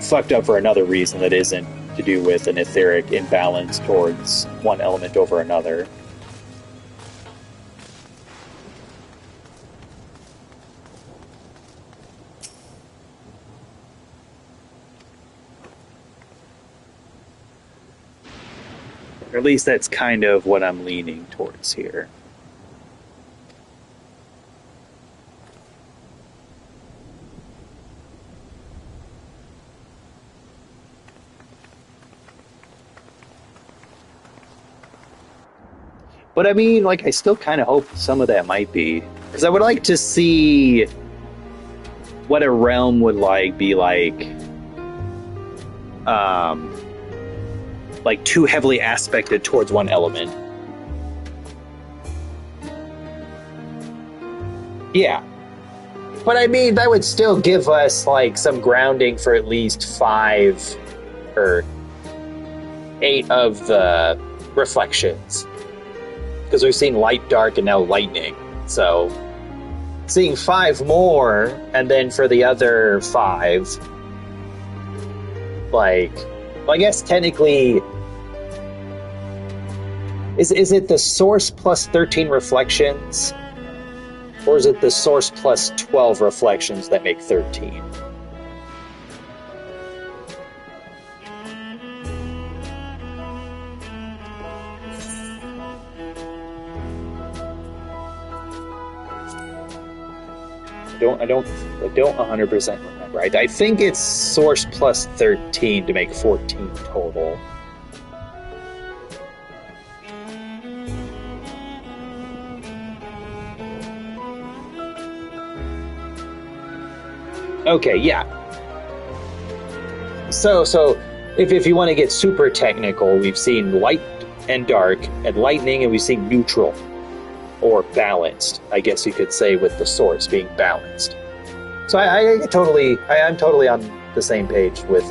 fucked up for another reason that isn't to do with an etheric imbalance towards one element over another. Or at least that's kind of what I'm leaning towards here. But I mean, like, I still kind of hope some of that might be. Because I would like to see what a realm would be like too heavily aspected towards one element. Yeah. But I mean, that would still give us, like, some grounding for at least 5 or 8 of the reflections. Because we've seen light, dark, and now lightning. So, seeing 5 more, and then for the other 5, like, well, I guess technically, is it the source plus 13 reflections? Or is it the source plus 12 reflections that make 13? I don't 100% remember. I think it's source plus 13 to make 14 total. Okay, yeah. So if you want to get super technical, we've seen light and dark and lightning, and we've seen neutral. Or balanced, I guess you could say, with the source being balanced. So I'm totally on the same page with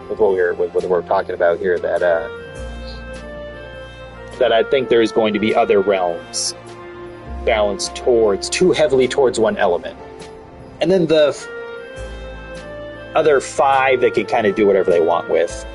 what we're talking about here. That I think there is going to be other realms balanced too heavily towards one element, and then the other 5 that can kind of do whatever they want with.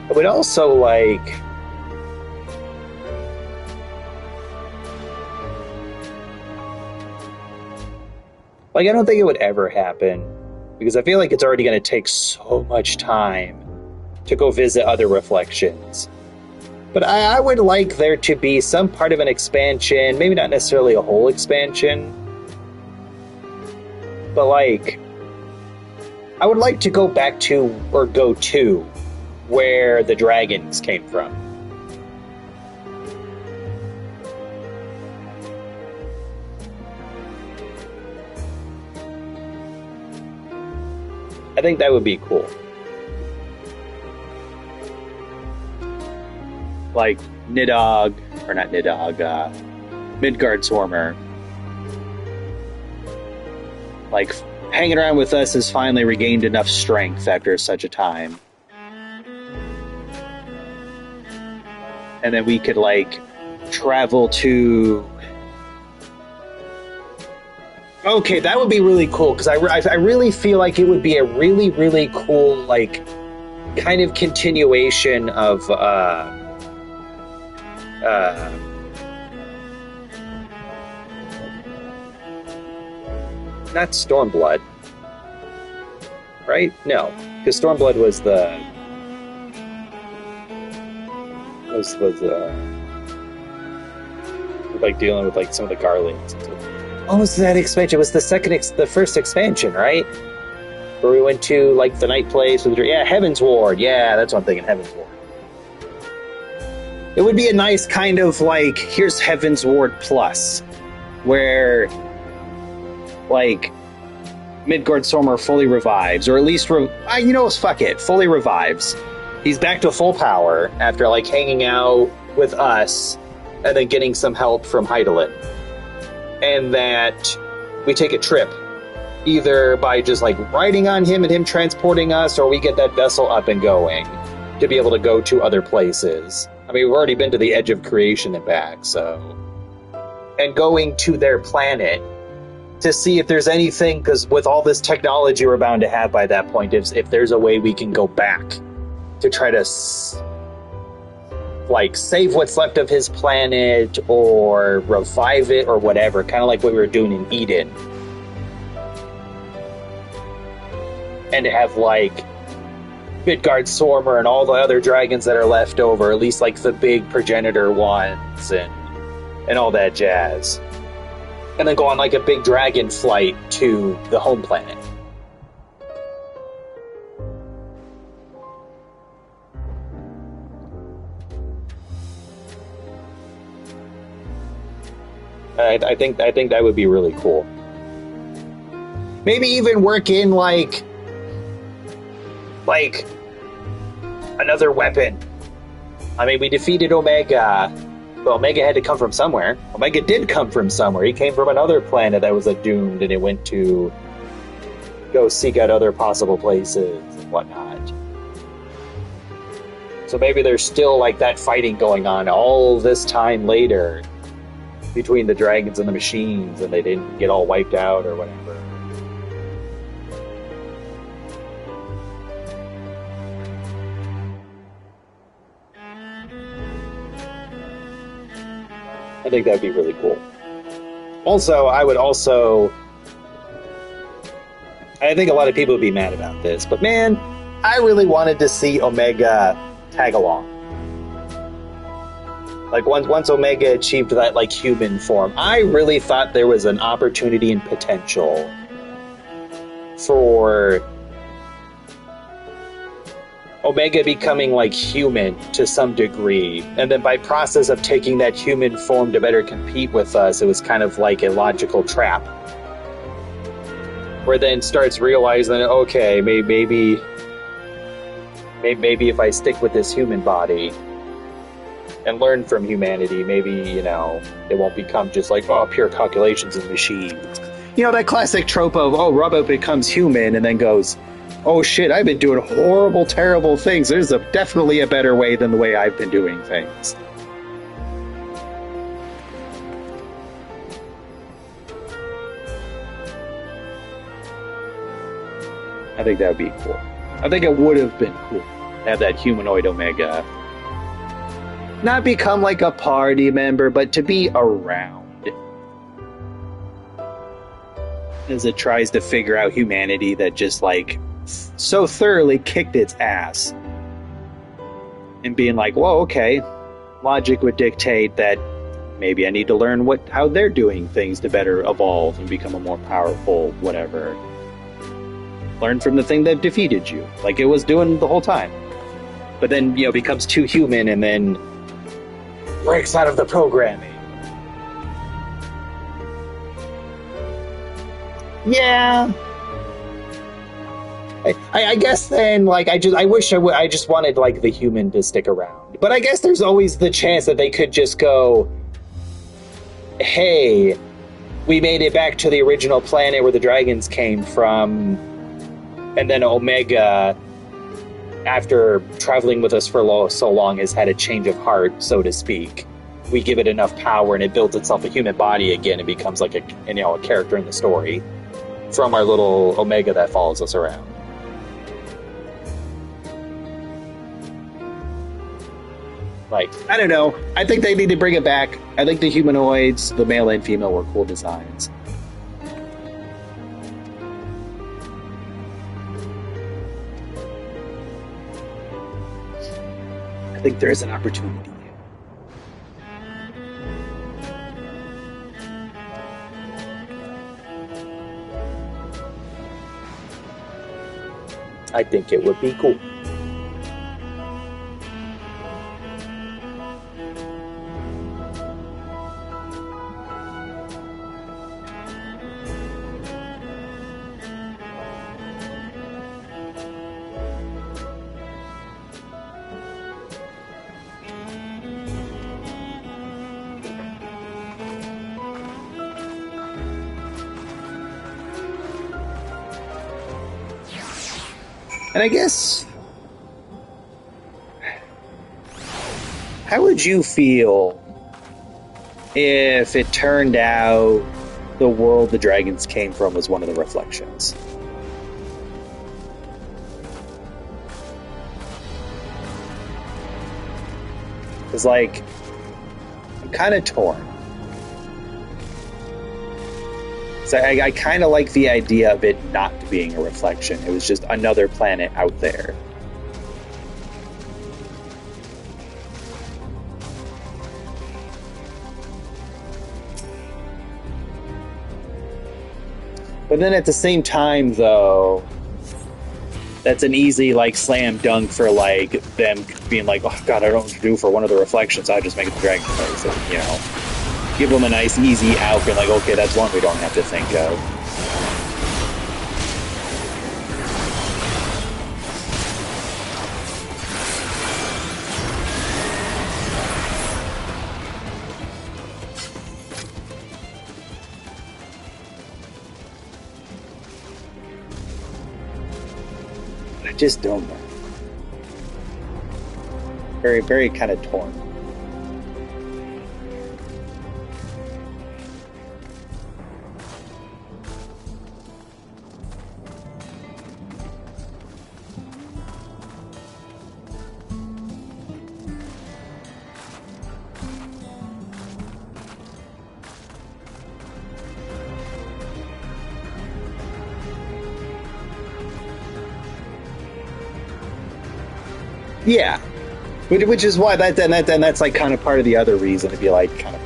I would also like I don't think it would ever happen, because I feel like it's already going to take so much time to go visit other reflections. But I would like there to be some part of an expansion, maybe not necessarily a whole expansion, but like, I would like to go back to, or go to, where the dragons came from. I think that would be cool. Like Nidhogg, or not Nidhogg, Midgard Swarmer. Like, hanging around with us has finally regained enough strength after such a time. And then we could, like, travel to... Okay, that would be really cool, because I really feel like it would be a really, really cool, like, kind of continuation of, not Stormblood, right? No, because Stormblood was the... was like dealing with like some of the Garleans. Oh, was that expansion? It was the first expansion, right? Where we went to, like, the night place with the... Yeah, Heaven's Ward. Yeah, that's what I'm thinking, Heaven's Ward. It would be a nice kind of, like, here's Heaven's Ward Plus, where, like, Midgard-Sormer fully revives, or at least, fuck it, fully revives. He's back to full power after, like, hanging out with us and then getting some help from Heidelin. And that we take a trip, either by just, like, riding on him and him transporting us, or we get that vessel up and going to be able to go to other places. I mean, we've already been to the edge of creation and back, so... And going to their planet to see if there's anything, because with all this technology we're bound to have by that point, if there's a way we can go back to try to, like, save what's left of his planet, or revive it, or whatever, kind of like what we were doing in Eden. And to have, like, Midgard-Sormer and all the other dragons that are left over, at least, like, the big progenitor ones, and all that jazz. And then go on, like, a big dragon flight to the home planet. I think that would be really cool. Maybe even work in, like another weapon. I mean, we defeated Omega, but Omega had to come from somewhere. Omega did come from somewhere. He came from another planet that was doomed, and it went to go seek out other possible places and whatnot. So maybe there's still, like, that fighting going on all this time later between the dragons and the machines, and they didn't get all wiped out or whatever. I think that'd be really cool. Also, I think a lot of people would be mad about this, but man, I really wanted to see Omega tag along. Like, once Omega achieved that, like, human form, I really thought there was an opportunity and potential for Omega becoming, like, human to some degree, and then by process of taking that human form to better compete with us, it was kind of like a logical trap. Where then starts realizing, okay, maybe if I stick with this human body and learn from humanity, maybe, it won't become just like, pure calculations and machines. That classic trope of, Robot becomes human and then goes, oh shit, I've been doing horrible, terrible things. There's definitely a better way than the way I've been doing things. I think that would be cool. I think it would have been cool to have that humanoid Omega not become like a party member, but to be around as it tries to figure out humanity that just, like, so thoroughly kicked its ass, and being like, well, okay, logic would dictate that maybe I need to learn how they're doing things to better evolve and become a more powerful whatever. Learn from the thing that defeated you, like it was doing the whole time. But then, becomes too human and then breaks out of the programming. Yeah. I guess then, like, I just wanted, like, the human to stick around. But I guess there's always the chance that they could just go, hey, we made it back to the original planet where the dragons came from, and then Omega, after traveling with us for so long, has had a change of heart, so to speak. We give it enough power and it builds itself a human body again and becomes like a character in the story from our little Omega that follows us around. Like, I don't know. I think they need to bring it back. I think the humanoids, the male and female, were cool designs. I think there is an opportunity. I think it would be cool. And I guess, how would you feel if it turned out the world the dragons came from was one of the reflections? Because, like, I'm kind of torn. So I kind of like the idea of it not being a reflection. It was just another planet out there. But then at the same time, though, that's an easy, like, slam dunk for, like, them being like, oh, God, I don't know what to do for one of the reflections. I just make it the dragon place. And, you know, give them a nice, easy out. Being like, okay, that's one we don't have to think of. I just don't know. Very, very kind of torn. Yeah, which is why that's like kind of part of the other reason to be like kind of.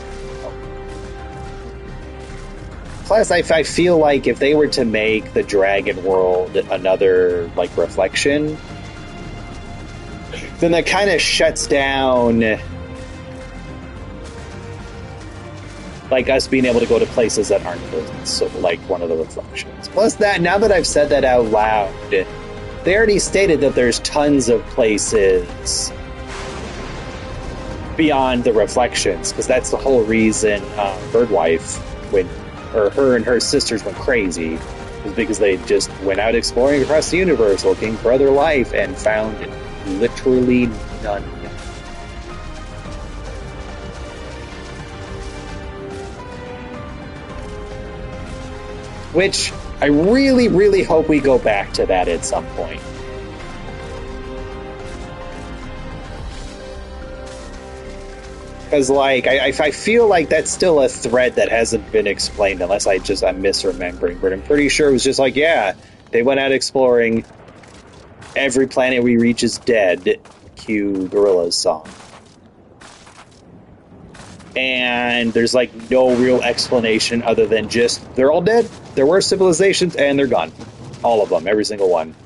Plus, I feel like if they were to make the Dragon World another like reflection, then that kind of shuts down like us being able to go to places that aren't prisons, so like one of the reflections. Plus, that now that I've said that out loud. They already stated that there's tons of places beyond the reflections, because that's the whole reason Birdwife her and her sisters went crazy, was because they just went out exploring across the universe looking for other life and found literally none. Which I really, really hope we go back to that at some point. Because, like, I feel like that's still a thread that hasn't been explained, unless I'm misremembering. But I'm pretty sure it was just like, yeah, they went out exploring. Every planet we reach is dead. Cue Gorilla's song. And there's, like, no real explanation other than just, they're all dead. There were civilizations, and they're gone. All of them, every single one.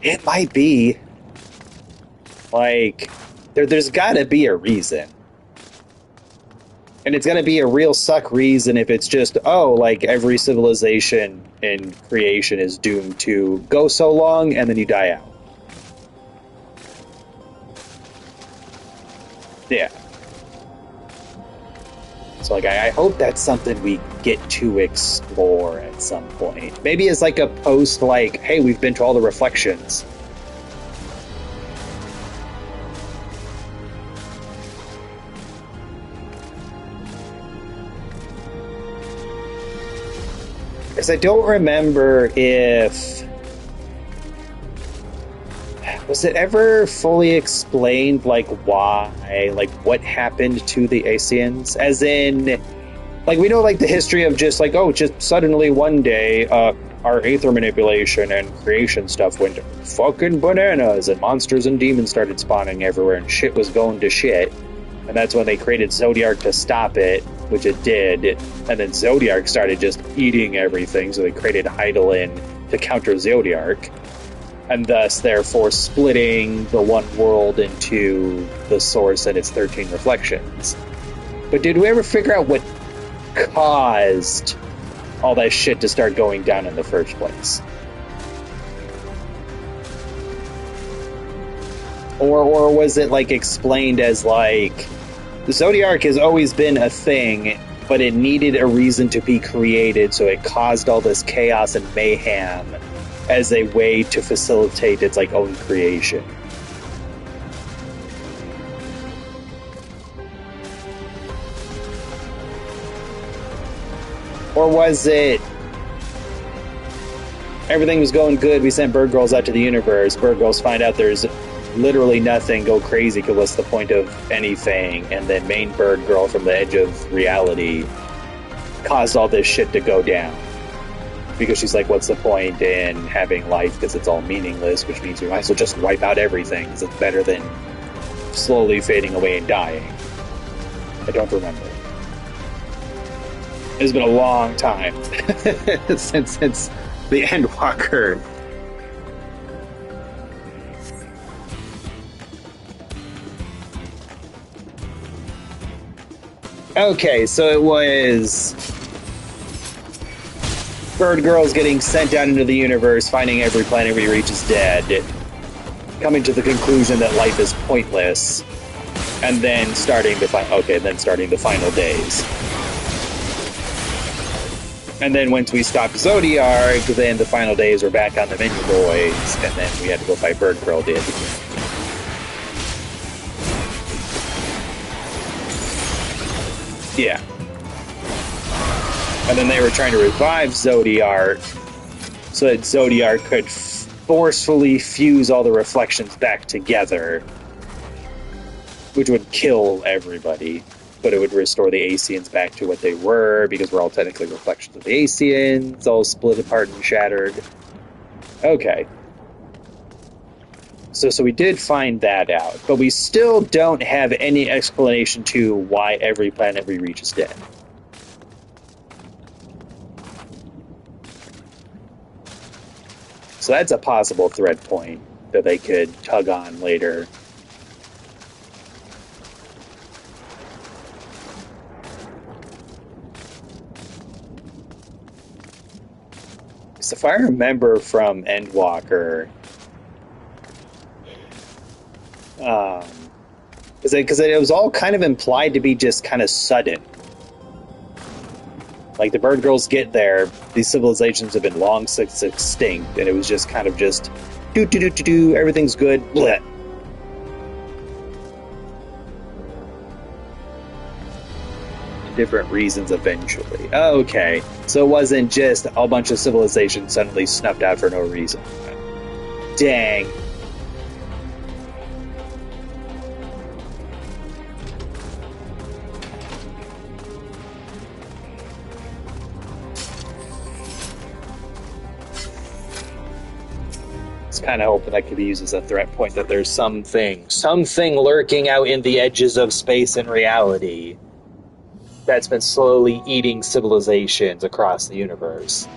It might be. Like, there's gotta be a reason. And it's gonna be a real suck reason if it's just, oh, like, every civilization in creation is doomed to go so long, and then you die out. Yeah. So, like, I hope that's something we get to explore at some point. Maybe as, like, a post, like, hey, we've been to all the reflections. Because I don't remember if... Was it ever fully explained, like, why, like, what happened to the Asians? As in, like, we know, like, the history of just, like, oh, just suddenly one day, our aether manipulation and creation stuff went fucking bananas, and monsters and demons started spawning everywhere, and shit was going to shit. And that's when they created Zodiark to stop it, which it did. And then Zodiark started just eating everything, so they created Hydaelyn to counter Zodiark. And thus, therefore, splitting the one world into the source and its 13 reflections. But did we ever figure out what caused all that shit to start going down in the first place? Or was it, like, explained as, like, the Zodiark has always been a thing, but it needed a reason to be created, so it caused all this chaos and mayhem as a way to facilitate its, like, own creation? Or was it everything was going good, we sent bird girls out to the universe, bird girls find out there's literally nothing, go crazy, because what's the point of anything? And then main bird girl from the edge of reality caused all this shit to go down. Because she's like, what's the point in having life, because it's all meaningless, which means we might as well just wipe out everything, because it's better than slowly fading away and dying. I don't remember. It's been a long time since the Endwalker. Okay, so it was bird girls getting sent out into the universe, finding every planet we reach is dead, coming to the conclusion that life is pointless, and then starting the final days. And then once we stopped Zodiark, then the final days were back on the menu boys, and then we had to go fight Bird Girl did. Yeah. And then they were trying to revive Zodiark so that Zodiark could forcefully fuse all the reflections back together, which would kill everybody, but it would restore the Asians back to what they were, because we're all technically reflections of the Asians, all split apart and shattered. Okay. So we did find that out, but we still don't have any explanation to why every planet we reach is dead. So that's a possible thread point that they could tug on later. So if I remember from Endwalker, because it was all kind of implied to be just kind of sudden. Like, the bird girls get there, these civilizations have been long since extinct, and it was just kind of just do, everything's good, bleh. Different reasons eventually. Okay, so it wasn't just a bunch of civilizations suddenly snuffed out for no reason. Dang. Kind of hoping that could be used as a threat point, that there's something lurking out in the edges of space and reality that's been slowly eating civilizations across the universe.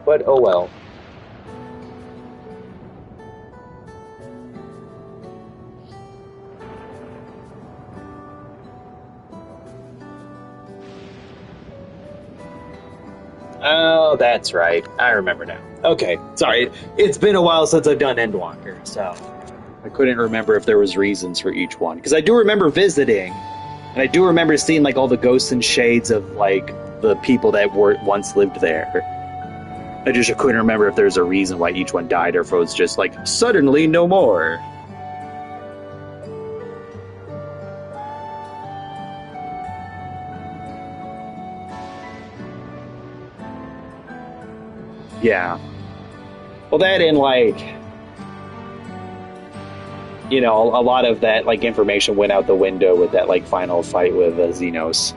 But oh well. Oh, that's right. I remember now. Okay, sorry. It's been a while since I've done Endwalker, so I couldn't remember if there was reasons for each one. Because I do remember visiting, and I do remember seeing, like, all the ghosts and shades of, like, the people that once lived there. I just couldn't remember if there's a reason why each one died or if it was just like, suddenly no more. Yeah. Well, that and like, you know, a lot of that like information went out the window with that like final fight with Xenos.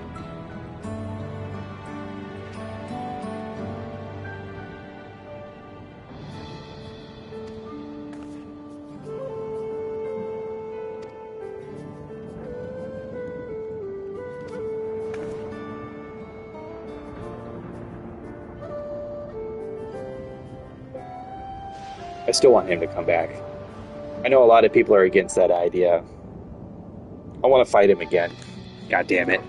I still want him to come back. I know a lot of people are against that idea. I want to fight him again. God damn it.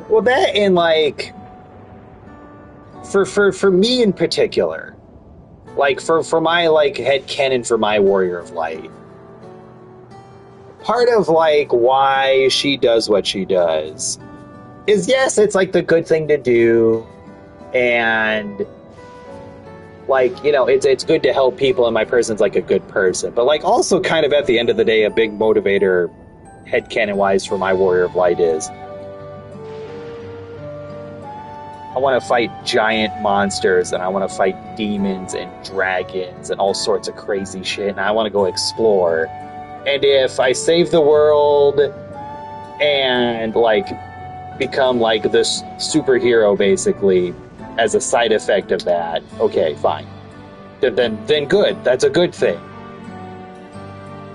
Well, that and like for me in particular, like for my like headcanon for my Warrior of Light, part of like why she does what she does is, yes, it's like the good thing to do, and like, you know, it's good to help people, and my person's like a good person, but like also kind of at the end of the day, a big motivator headcanon wise for my Warrior of Light is I want to fight giant monsters, and I want to fight demons and dragons and all sorts of crazy shit, and I want to go explore. And if I save the world and like become like this superhero basically as a side effect of that, okay, fine. Then good. That's a good thing.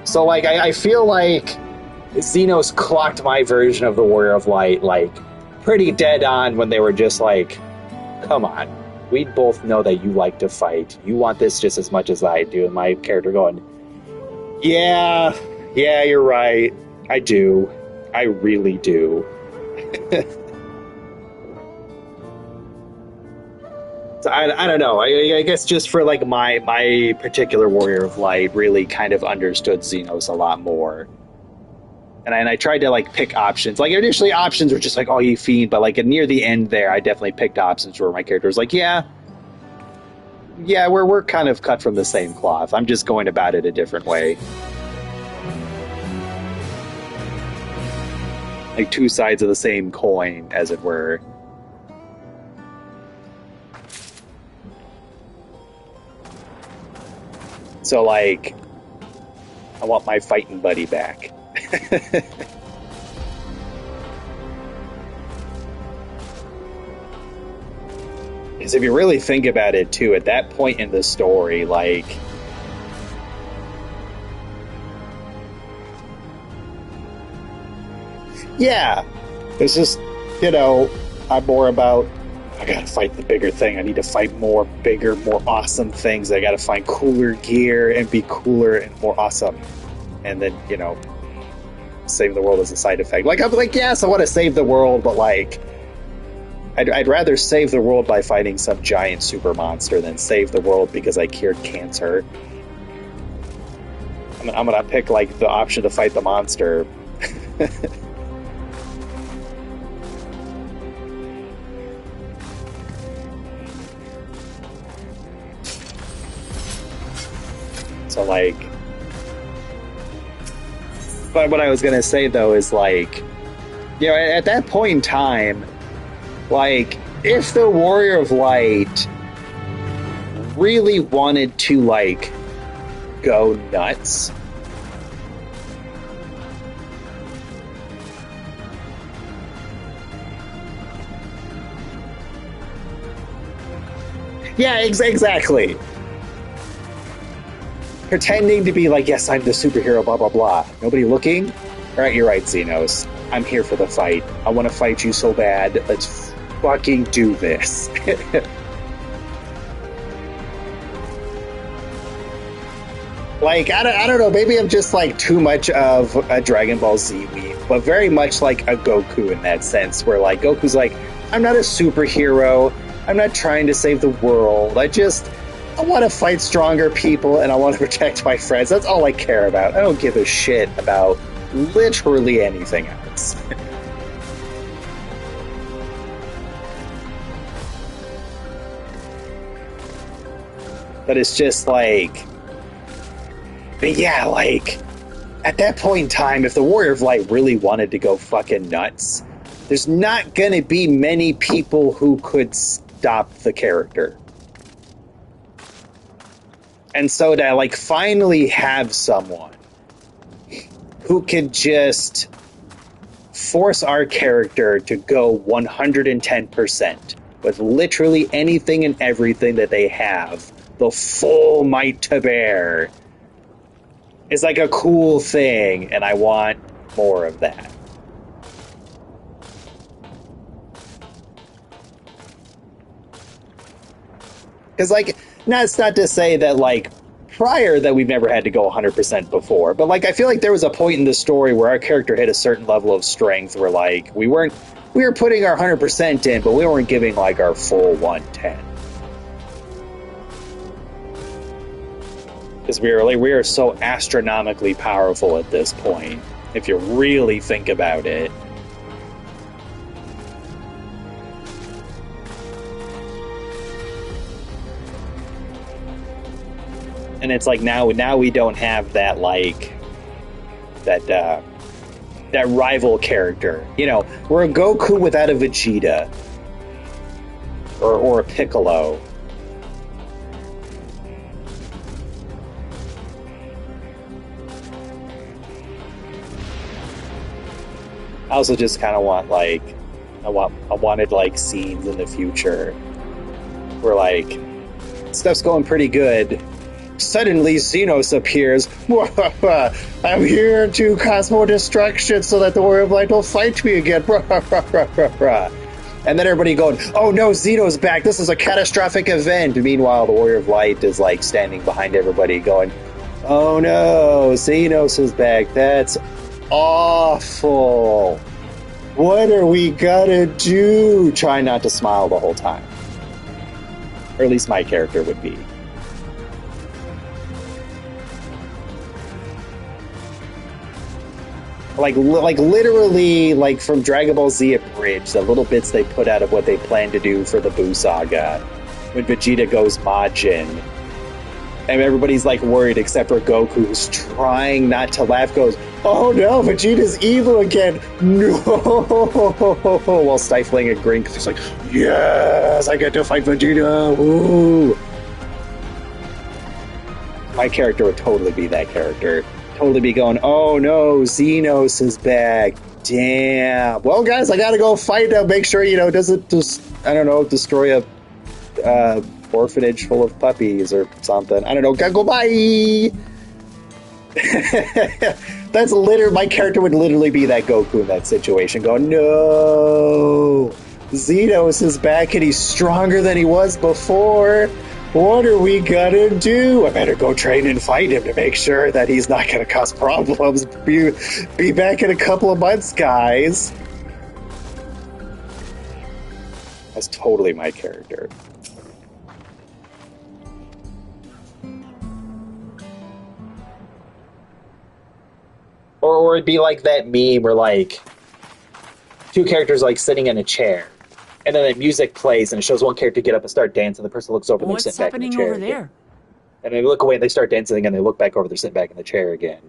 So like I feel like Xenos clocked my version of the Warrior of Light like pretty dead on when they were just like, come on, we both know that you like to fight. You want this just as much as I do. And my character going, yeah, you're right. I do. I really do. So I don't know. I guess just for like my particular Warrior of Light really kind of understood Xenos a lot more. And I tried to like pick options. Like initially options were just like, oh, you fiend, but like near the end there, I definitely picked options where my character was like, yeah, we're kind of cut from the same cloth. I'm just going about it a different way. Like two sides of the same coin, as it were. So like, I want my fighting buddy back. Because if you really think about it too, at that point in the story, like, yeah, it's just, you know, I'm more about, I gotta fight the bigger thing. I need to fight more bigger, more awesome things. I gotta find cooler gear and be cooler and more awesome. And then, you know, save the world as a side effect. Like, I'm like, yes, I want to save the world, but like, I'd rather save the world by fighting some giant super monster than save the world because I cured cancer. I'm gonna pick like the option to fight the monster. So like, but what I was gonna say though is like, you know, at that point in time, like, if the Warrior of Light really wanted to like go nuts, yeah, exactly. Pretending to be like, yes, I'm the superhero, blah, blah, blah. Nobody looking? Alright, you're right, Xenos. I'm here for the fight. I want to fight you so bad. Let's fucking do this. Like, I don't know, maybe I'm just like too much of a Dragon Ball Z weeb, but very much like a Goku in that sense, where like Goku's like, I'm not a superhero, I'm not trying to save the world, I want to fight stronger people and I want to protect my friends. That's all I care about. I don't give a shit about literally anything else. But it's just like, but yeah, like, at that point in time, if the Warrior of Light really wanted to go fucking nuts, there's not gonna be many people who could stop the character. And so to, like, finally have someone who could just force our character to go 110% with literally anything and everything that they have, the full might to bear, is like a cool thing, and I want more of that. Because, like, it's not to say that, like, prior that we've never had to go 100% before, but, like, I feel like there was a point in the story where our character hit a certain level of strength where, like, we were putting our 100% in, but we weren't giving, like, our full 110. Because we are so astronomically powerful at this point, if you really think about it. And it's like now we don't have that, like, that rival character. You know, we're a Goku without a Vegeta. Or a Piccolo. I also just kind of want, like, I wanted, like, scenes in the future where, like, stuff's going pretty good. Suddenly, Xenos appears. I'm here to cause more destruction so that the Warrior of Light will fight me again. And then everybody going, oh no, Xenos back. This is a catastrophic event. Meanwhile, the Warrior of Light is, like, standing behind everybody going, oh no, Xenos is back. That's awful. What are we gonna do? Try not to smile the whole time. Or at least my character would be. Like literally, like, from Dragon Ball Z Abridged, the little bits they put out of what they plan to do for the Buu Saga, when Vegeta goes Majin, and everybody's, like, worried except for Goku, who's trying not to laugh, goes, oh no, Vegeta's evil again, no, while stifling a grin, because he's like, yes, I get to fight Vegeta, woo. My character would totally be that character. Totally be going, oh no, Xenos is back. Damn. Well, guys, I gotta go fight him. Make sure, doesn't just, I don't know, destroy a orphanage full of puppies or something. I don't know. Gotta go, bye. That's literally, my character would literally be that Goku in that situation, going, no, Xenos is back and he's stronger than he was before. What are we gonna do? I better go train and fight him to make sure that he's not gonna cause problems. Be back in a couple of months, guys. That's totally my character. Or it'd be like that meme where, like, two characters, like, sitting in a chair, and then the music plays and it shows one character get up and start dancing. The person looks over and they're sitting back in the chair. What's happening over there? And they look away and they start dancing again. They look back over, they're sitting back in the chair again.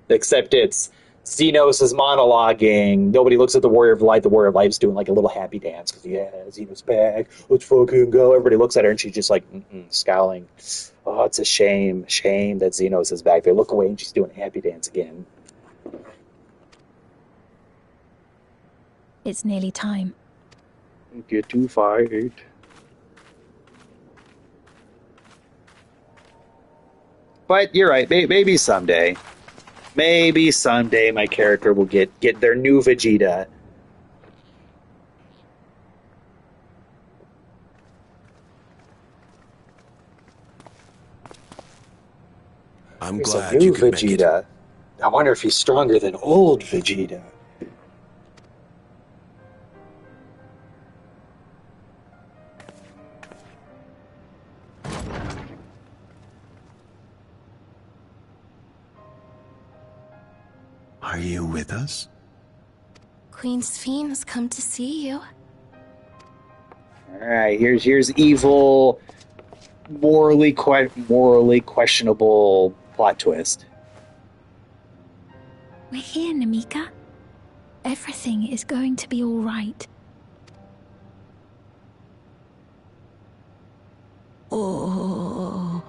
Except it's Xenos is monologuing. Nobody looks at the Warrior of Light. The Warrior of Light's doing, like, a little happy dance because, yeah, Xenos back. Let's fucking go. Everybody looks at her and she's just like scowling. Oh, it's a shame. Shame that Xenos is back. They look away and she's doing a happy dance again. It's nearly time. Get to fight. But you're right. Maybe someday. Maybe someday my character will get their new Vegeta. I'm There's a glad new you could make it. Vegeta. I wonder if he's stronger than old Vegeta. Are you with us? Queen Sphene has come to see you. Alright, here's evil, morally questionable plot twist. We're here, Namika. Everything is going to be all right. Oh,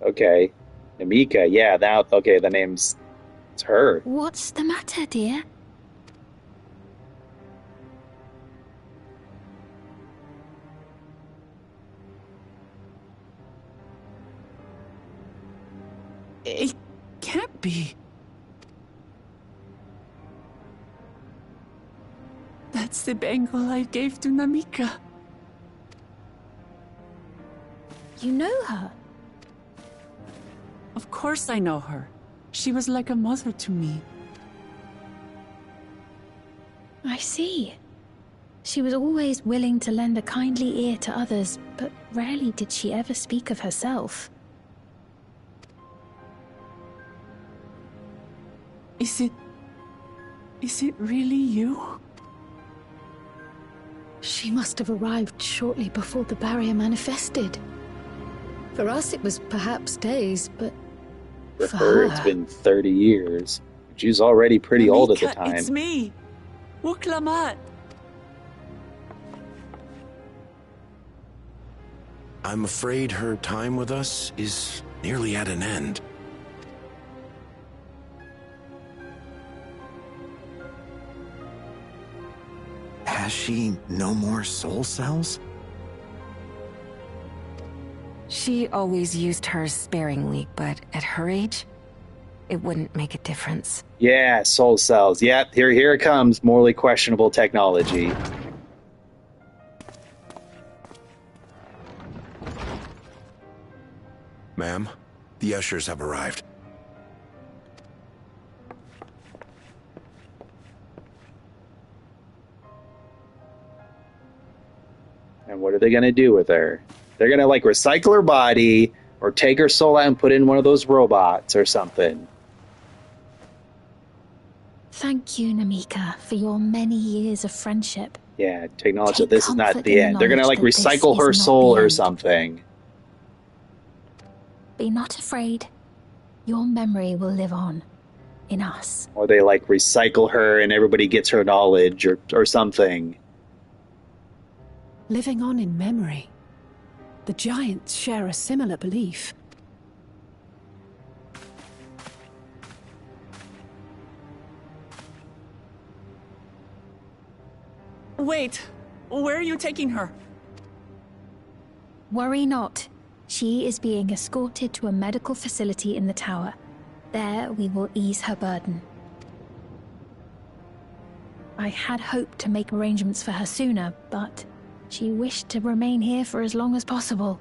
okay. Namika, yeah, now, okay, the name's, it's her. What's the matter, dear? It can't be. That's the bangle I gave to Namika. You know her? Of course I know her. She was like a mother to me. I see. She was always willing to lend a kindly ear to others, but rarely did she ever speak of herself. Is it really you? She must have arrived shortly before the barrier manifested. For us, it was perhaps days, but For her, it's been 30 years. She was already pretty old at the Namika, time. It's me, Wuklamat. I'm afraid her time with us is nearly at an end. Has she no more soul cells? She always used hers sparingly, but at her age, it wouldn't make a difference. Yeah, soul cells. Yep, here it comes. Morally questionable technology. Ma'am, the ushers have arrived. And what are they going to do with her? They're going to, like, recycle her body or take her soul out and put in one of those robots or something. Thank you, Namika, for your many years of friendship. Yeah, acknowledge Take that this is not comfort the in end. the They're going to, like, knowledge that recycle this her is not soul the or end. something. Be not afraid. Your memory will live on. In us. Or they, like, recycle her and everybody gets her knowledge or something. Living on in memory. The giants share a similar belief. Wait, where are you taking her? Worry not. She is being escorted to a medical facility in the tower. There we will ease her burden. I had hoped to make arrangements for her sooner, but she wished to remain here for as long as possible.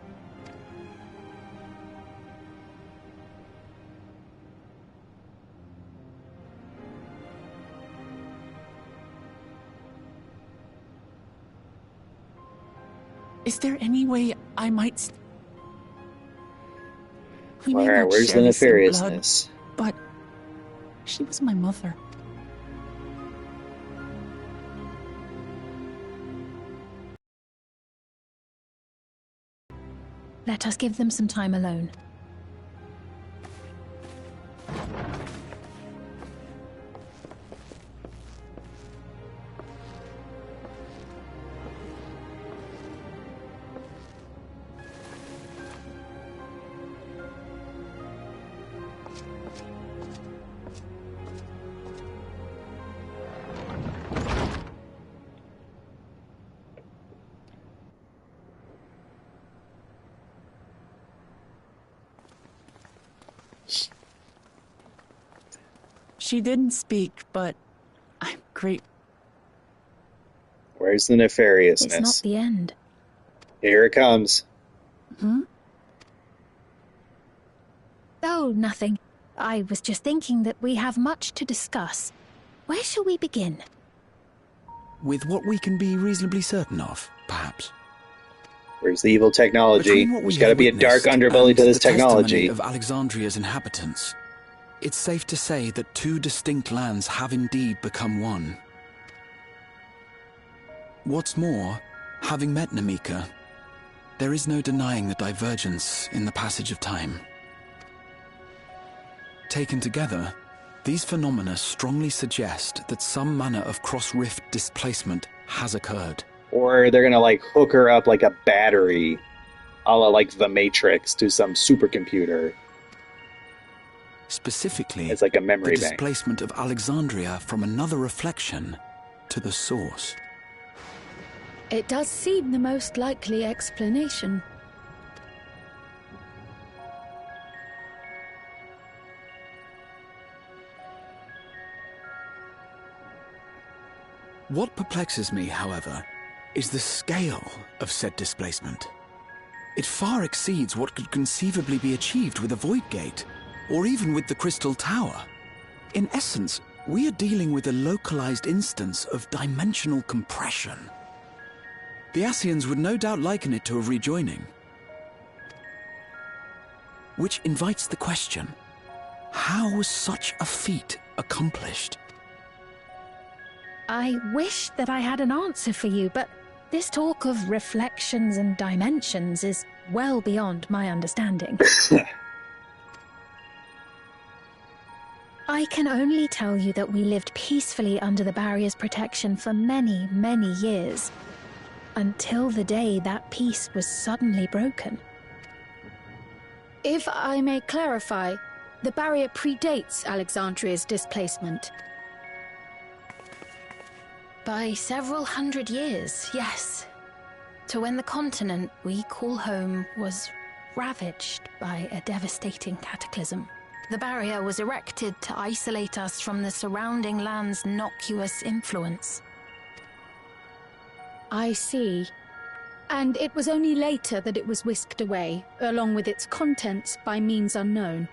Is there any way I might... We may Alright, not where's share the the same blood, nefariousness? but she was my mother. Let us give them some time alone. She didn't speak, but I'm grateful. Where's the nefariousness? It's not the end. Here it comes. Hmm? Oh, nothing. I was just thinking that we have much to discuss. Where shall we begin? With what we can be reasonably certain of, perhaps. Where's the evil technology? There's got to be a dark underbelly to this technology. Of Alexandria's inhabitants, it's safe to say that two distinct lands have indeed become one. What's more, having met Namika, there is no denying the divergence in the passage of time. Taken together, these phenomena strongly suggest that some manner of cross-rift displacement has occurred. Or they're gonna like hook her up like a battery, a la like the Matrix, to some supercomputer. Specifically, it's like a memory the bank. Displacement of Alexandria from another reflection to the source. It does seem the most likely explanation. What perplexes me, however, is the scale of said displacement. It far exceeds what could conceivably be achieved with a void gate, or even with the Crystal Tower. In essence, we are dealing with a localized instance of dimensional compression. The Ascians would no doubt liken it to a rejoining. Which invites the question, how was such a feat accomplished? I wish that I had an answer for you, but this talk of reflections and dimensions is well beyond my understanding. I can only tell you that we lived peacefully under the barrier's protection for many, many years, until the day that peace was suddenly broken. If I may clarify, the barrier predates Alexandria's displacement. By several hundred years, yes. To when the continent we call home was ravaged by a devastating cataclysm. The barrier was erected to isolate us from the surrounding land's innocuous influence. I see. And it was only later that it was whisked away, along with its contents, by means unknown.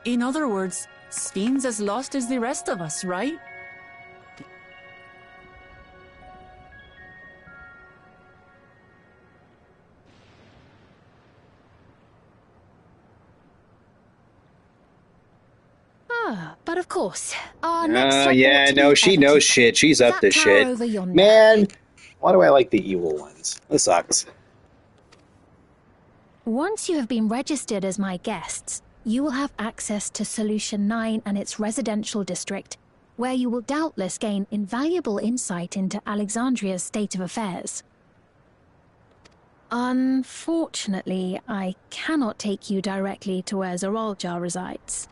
In other words, Sphyn's as lost as the rest of us, right? But of course, our next step yeah, no, she knows shit. She's up to shit. Man, why do I like the evil ones? This sucks. Once you have been registered as my guests, you will have access to Solution 9 and its residential district, where you will doubtless gain invaluable insight into Alexandria's state of affairs. Unfortunately, I cannot take you directly to where Zoralja resides.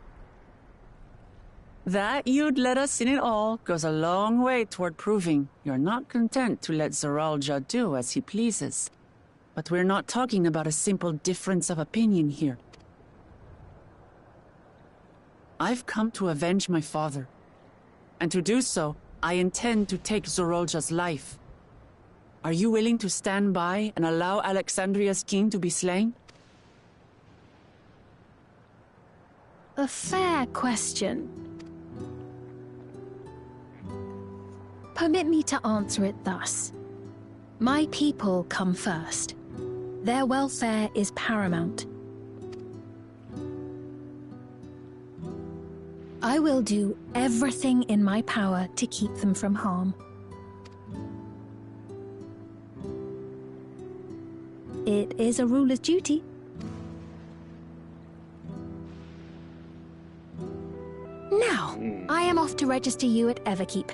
That you'd let us in it all goes a long way toward proving you're not content to let Zoralja do as he pleases. But we're not talking about a simple difference of opinion here. I've come to avenge my father. And to do so, I intend to take Zoralja's life. Are you willing to stand by and allow Alexandria's king to be slain? A fair question. Permit me to answer it thus. My people come first. Their welfare is paramount. I will do everything in my power to keep them from harm. It is a ruler's duty. Now, I am off to register you at Everkeep.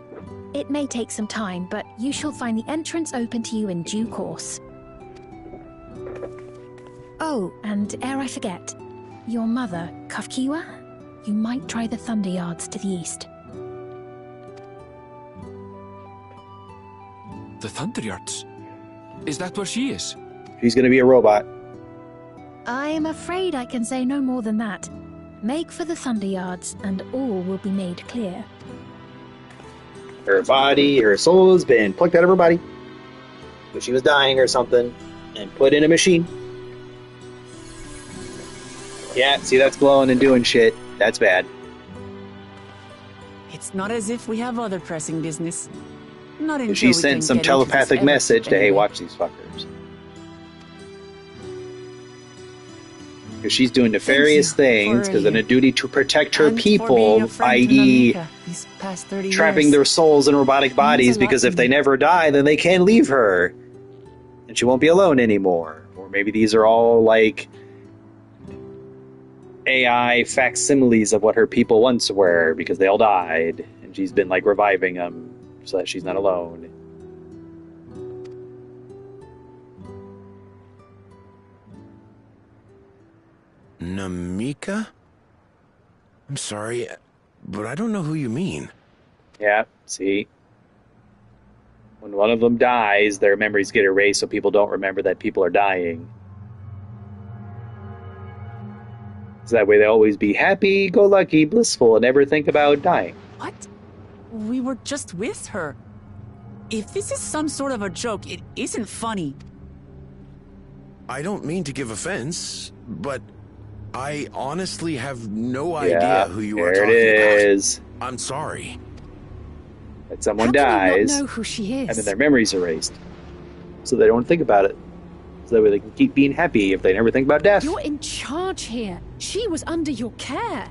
It may take some time, but you shall find the entrance open to you in due course. Oh, and ere I forget, your mother, Kafkiwa, you might try the Thunder Yards to the east. The Thunder Yards? Is that where she is? She's gonna be a robot. I'm afraid I can say no more than that. Make for the Thunder Yards, and all will be made clear. Her body, her soul has been plucked out of her body. But she was dying or something. and put in a machine. Yeah, see, that's glowing and doing shit. That's bad. It's not as if we have other pressing business. Not until She we sent can some get into this telepathic message to, hey, anyway. watch these fuckers. Because she's doing nefarious things, because in a duty to protect her people, i.e. trapping their souls in robotic bodies, because if they never die, then they can't leave her. And she won't be alone anymore. Or maybe these are all, like, AI facsimiles of what her people once were, because they all died, and she's been, like, reviving them so that she's not alone. Namika? I'm sorry, but I don't know who you mean. Yeah, see? When one of them dies, their memories get erased so people don't remember that people are dying. So that way they'll always be happy, go lucky, blissful, and never think about dying. What? We were just with her. If this is some sort of a joke, it isn't funny. I don't mean to give offense, but I honestly have no idea who you are talking about. There it is. I'm sorry. That someone How can you dies, not know who she is? and then their memory's erased. So they don't think about it. So that way they can keep being happy if they never think about death. You're in charge here. She was under your care.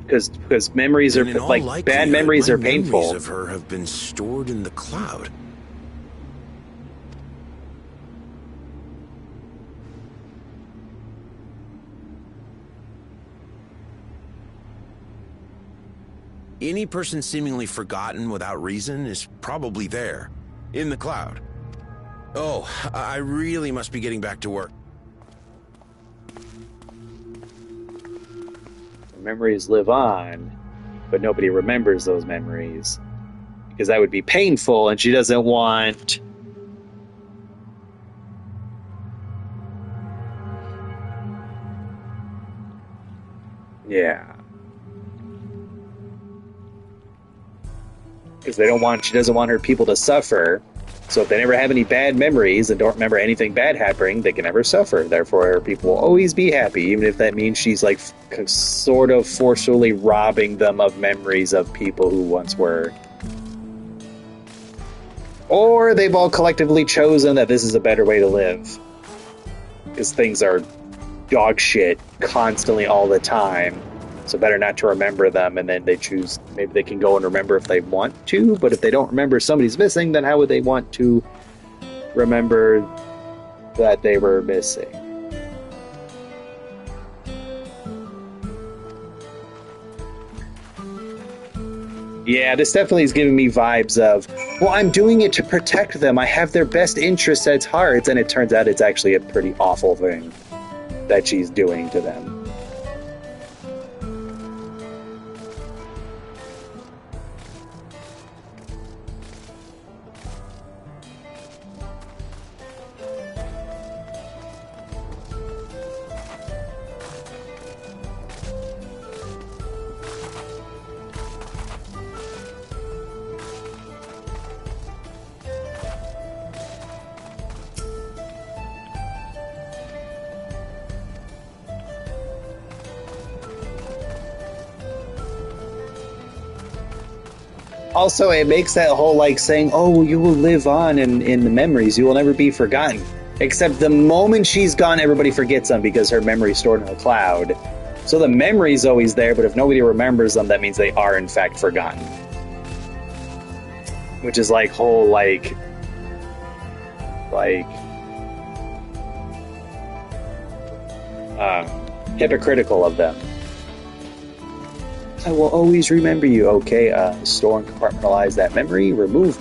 Because memories are, And in all like, likelihood, bad memories my are painful. Memories of her have been stored in the cloud. Any person seemingly forgotten without reason is probably there, in the cloud. Oh, I really must be getting back to work. Memories live on, but nobody remembers those memories. Because that would be painful, and she doesn't want... Yeah. Because she doesn't want her people to suffer. So if they never have any bad memories and don't remember anything bad happening, they can never suffer. Therefore, her people will always be happy, even if that means she's, like, sort of forcefully robbing them of memories of people who once were. Or they've all collectively chosen that this is a better way to live. Because things are dog shit constantly all the time. So better not to remember them, and then they choose, maybe they can go and remember if they want to, but if they don't remember somebody's missing, then how would they want to remember that they were missing? Yeah, this definitely is giving me vibes of, well, I'm doing it to protect them, I have their best interests at heart, and it turns out it's actually a pretty awful thing that she's doing to them. Also, it makes that whole, like, saying, oh, you will live on in the memories, you will never be forgotten. Except the moment she's gone, everybody forgets them because her memory's stored in a cloud. So the memory's always there, but if nobody remembers them, that means they are, in fact, forgotten. Which is, like, whole, like, hypocritical of them. I will always remember you. Okay, store and compartmentalize that memory, remove memory.